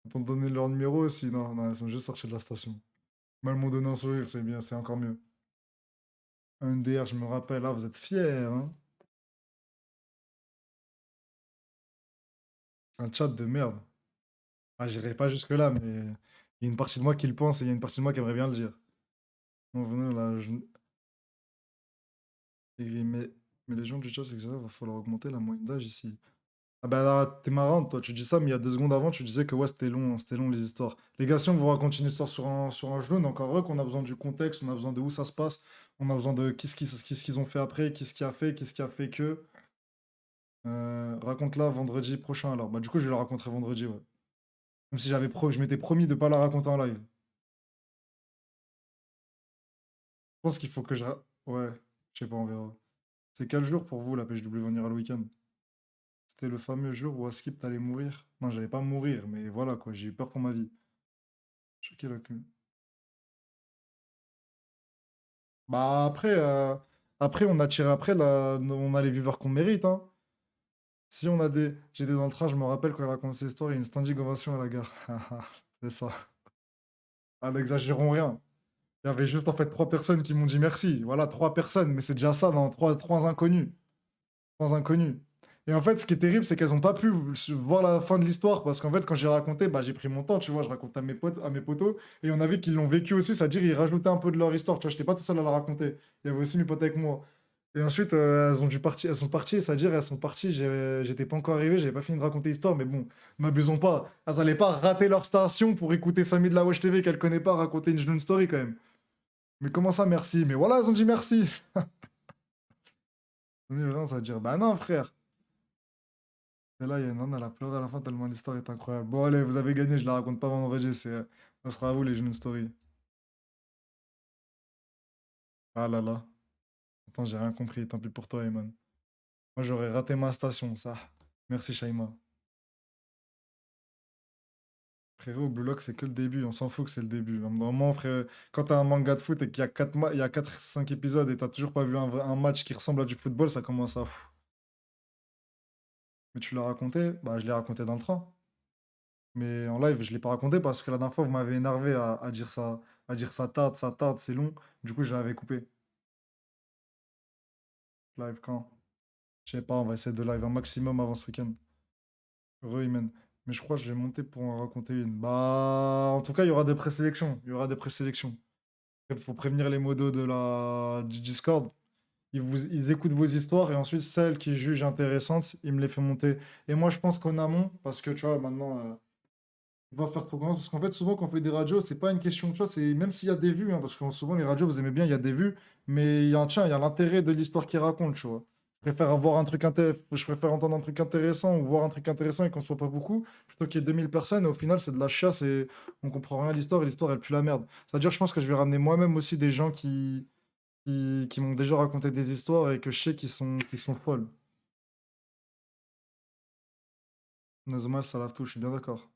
Ils t'ont donné leur numéro aussi, non, non, ils sont juste sortis de la station. Mais elles m'ont donné un sourire, c'est bien, c'est encore mieux. Un DR, je me rappelle, là, vous êtes fiers, hein? Un chat de merde. Ah, j'irai pas jusque-là, mais il y a une partie de moi qui le pense et il y a une partie de moi qui aimerait bien le dire. Non, venez, là, mais les gens du chat, c'est que ça va falloir augmenter la moyenne d'âge ici. Ah bah là, t'es marrante, toi, tu dis ça, mais il y a 2 secondes avant, tu disais que ouais, c'était long les histoires. Les gars, si on vous raconte une histoire sur un genou, encore heureux qu'on a besoin du contexte, on a besoin de où ça se passe, on a besoin de qu'est-ce qu'ils ont fait après, qu'est-ce qui a fait que. Raconte-la vendredi prochain alors. Bah du coup, je la raconterai vendredi, ouais. Même si je m'étais promis de pas la raconter en live. Je pense qu'il faut que ouais, je sais pas, on verra. C'est quel jour pour vous la PHW venir le week-end? C'était le fameux jour où Askip t'allais mourir? Non, j'allais pas mourir, mais voilà quoi, j'ai eu peur pour ma vie. Choqué la queue. Bah après on a tiré après, on a les viewers qu'on mérite, hein. Si on a des. J'étais dans le train, je me rappelle quand elle raconte cette histoire, il y a une standing ovation à la gare. C'est ça. Ah, n'exagérons rien. Il y avait juste en fait 3 personnes qui m'ont dit merci. Voilà, 3 personnes, mais c'est déjà ça, dans trois inconnus. 3 inconnus. Et en fait, ce qui est terrible, c'est qu'elles n'ont pas pu voir la fin de l'histoire parce qu'en fait, quand j'ai raconté, bah, j'ai pris mon temps, tu vois, je raconte à mes potes, à mes potos, et on a vu qu'ils l'ont vécu aussi, c'est-à-dire ils rajoutaient un peu de leur histoire, tu vois, j'étais pas tout seul à la raconter. Il y avait aussi mes potes avec moi. Et ensuite, elles sont parties, c'est-à-dire elles sont parties, j'étais pas encore arrivé, j'avais pas fini de raconter l'histoire, mais bon, n'abusons pas. Elles allaient pas rater leur station pour écouter Samy de la Wesh TV qu'elle connaît pas raconter une Jnoun Story quand même. Mais comment ça, merci? Mais voilà, elles ont dit merci. Mais vraiment, ça veut dire, bah non, frère. Et là, il y a une nana, elle a pleuré à la fin tellement l'histoire est incroyable. Bon, allez, vous avez gagné, je la raconte pas vendredi, ça sera à vous les Jnoun Story. Ah là là. Attends, j'ai rien compris, tant pis pour toi, Eman. Moi, j'aurais raté ma station, ça. Merci, Shaima. Frérot, Blue Lock, c'est que le début, on s'en fout que c'est le début. Vraiment, frère, quand t'as un manga de foot et qu'il y a 4 5 épisodes et t'as toujours pas vu un match qui ressemble à du football, ça commence à... Mais tu l'as raconté? Bah, je l'ai raconté dans le train. Mais en live, je l'ai pas raconté parce que la dernière fois, vous m'avez énervé à dire ça tarde, c'est long. Du coup, je l'avais coupé. Live quand? Je sais pas, on va essayer de live un maximum avant ce week-end. Heureux, Imen. Mais je crois que je vais monter pour en raconter une. Bah, en tout cas, il y aura des présélections. Il y aura des présélections. Il faut prévenir les modos du Discord. Ils écoutent vos histoires et ensuite, celles qu'ils jugent intéressantes, ils me les font monter. Et moi, je pense qu'en amont, parce que tu vois, maintenant, on va faire trop grand. Parce qu'en fait, souvent, quand on fait des radios, c'est pas une question de choix, c'est même s'il y a des vues, hein, parce que souvent, les radios, vous aimez bien, il y a des vues, mais tiens, il y a l'intérêt de l'histoire qu'ils racontent, tu vois. Je préfère entendre un truc intéressant ou voir un truc intéressant et qu'on soit pas beaucoup, plutôt qu'il y ait 2000 personnes et au final, c'est de la chasse et on comprend rien à l'histoire et l'histoire, elle pue la merde. C'est-à-dire, je pense que je vais ramener moi-même aussi des gens qui m'ont déjà raconté des histoires et que je sais qu'ils sont folles. Nozomal, ça lave tout, je suis bien d'accord.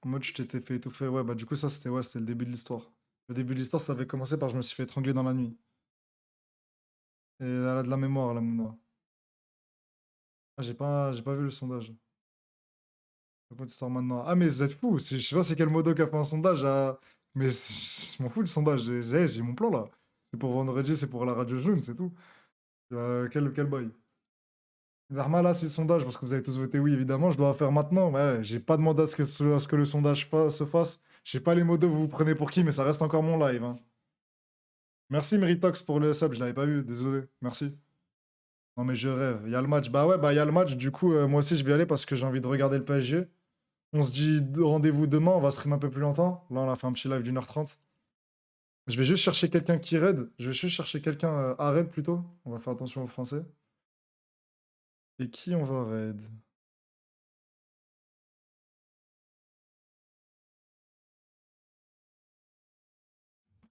En mode, je t'étais fait étouffer. Ouais, bah du coup, ça, c'était le début de l'histoire. Le début de l'histoire, ça avait commencé par je me suis fait étrangler dans la nuit. Et elle a de la mémoire, la Mouna. Ah, j'ai pas vu le sondage. Raconte l'histoire maintenant. Ah, mais vous êtes fous. Je sais pas c'est quel modo qui a fait un sondage. Mais je m'en fous du sondage. J'ai mon plan là. C'est pour vendredi, c'est pour la radio jaune, c'est tout. Quel bail. Zarma, là, c'est le sondage parce que vous avez tous voté oui, évidemment. Je dois faire maintenant. Ouais, j'ai pas demandé à ce que le sondage se fasse. Je sais pas les modos, vous vous prenez pour qui, mais ça reste encore mon live, hein. Merci Meritox pour le sub, je l'avais pas vu, désolé. Merci. Non mais je rêve. Il y a le match. Bah ouais, bah il y a le match. Du coup, moi aussi je vais y aller parce que j'ai envie de regarder le PSG. On se dit rendez-vous demain, on va stream un peu plus longtemps. Là, on a fait un petit live d'1h30. Je vais juste chercher quelqu'un qui raid. Je vais juste chercher quelqu'un à raid plutôt. On va faire attention aux Français. Et qui on va raid?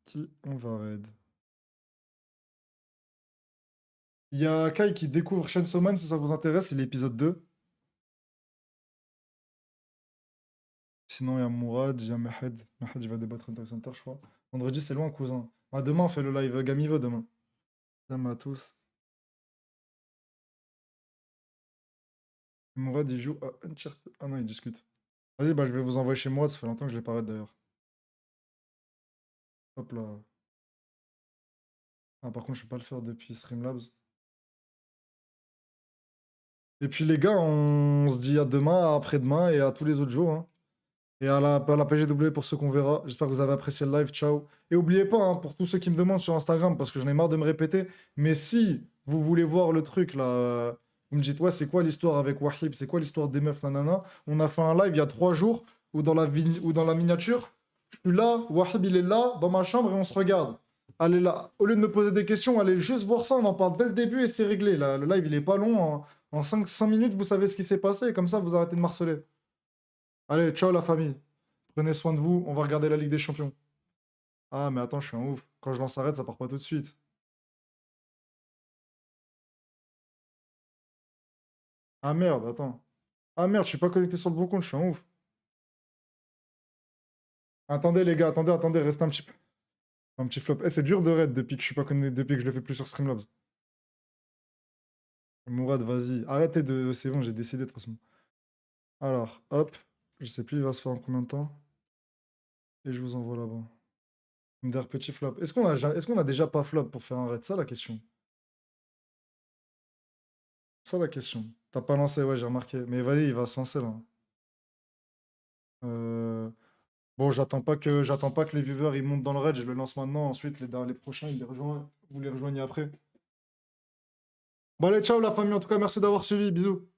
Qui on va raid? Il y a Kai qui découvre Chainsaw Man si ça vous intéresse, c'est l'épisode 2. Sinon, il y a Mourad, il y a Mahed. Mahed, il va débattre Hunter x Hunter, je crois. Vendredi, c'est loin, cousin. Ah, demain, on fait le live Gamivo demain. Salam à tous. Mourad, il joue à Uncharted. Ah non, il discute. Vas-y, bah, je vais vous envoyer chez moi. Ça fait longtemps que je l'ai pas raid, d'ailleurs. Hop là. Ah, par contre, je peux pas le faire depuis Streamlabs. Et puis, les gars, on se dit à demain, à après-demain et à tous les autres jours, hein. Et à la PGW pour ceux qu'on verra. J'espère que vous avez apprécié le live. Ciao. Et oubliez pas, hein, pour tous ceux qui me demandent sur Instagram, parce que j'en ai marre de me répéter, mais si vous voulez voir le truc là, vous me dites, ouais, c'est quoi l'histoire avec Wahib, c'est quoi l'histoire des meufs, nanana. On a fait un live il y a 3 jours où dans la miniature, je suis là, Wahib il est là, dans ma chambre et on se regarde. Allez là, au lieu de me poser des questions, allez juste voir ça, on en parle dès le début et c'est réglé. Là, le live il est pas long, en 5 minutes vous savez ce qui s'est passé et comme ça vous arrêtez de marceler. Allez, ciao la famille. Prenez soin de vous, on va regarder la Ligue des Champions. Ah, mais attends, je suis un ouf. Quand je lance arrête, ça part pas tout de suite. Ah merde, attends. Ah merde, je suis pas connecté sur le bon compte, je suis un ouf. Attendez les gars, attendez, restez un petit peu. Un petit flop. Eh, c'est dur de raid depuis que je suis pas connecté, depuis que je le fais plus sur Streamlabs. Mourad, vas-y. Arrêtez de. C'est bon, j'ai décidé de toute façon. Alors, hop. Je sais plus, il va se faire en combien de temps. Et je vous envoie là-bas. Der petit flop. Est-ce qu'on a déjà pas flop pour faire un raid? Ça la question. Ça la question. T'as pas lancé, ouais, j'ai remarqué. Mais vas-y, il va se lancer là. Euh, Bon, j'attends pas que les viewers ils montent dans le raid, je le lance maintenant. Ensuite, les prochains, vous les rejoignez après. Bon allez, ciao la famille, en tout cas merci d'avoir suivi, bisous.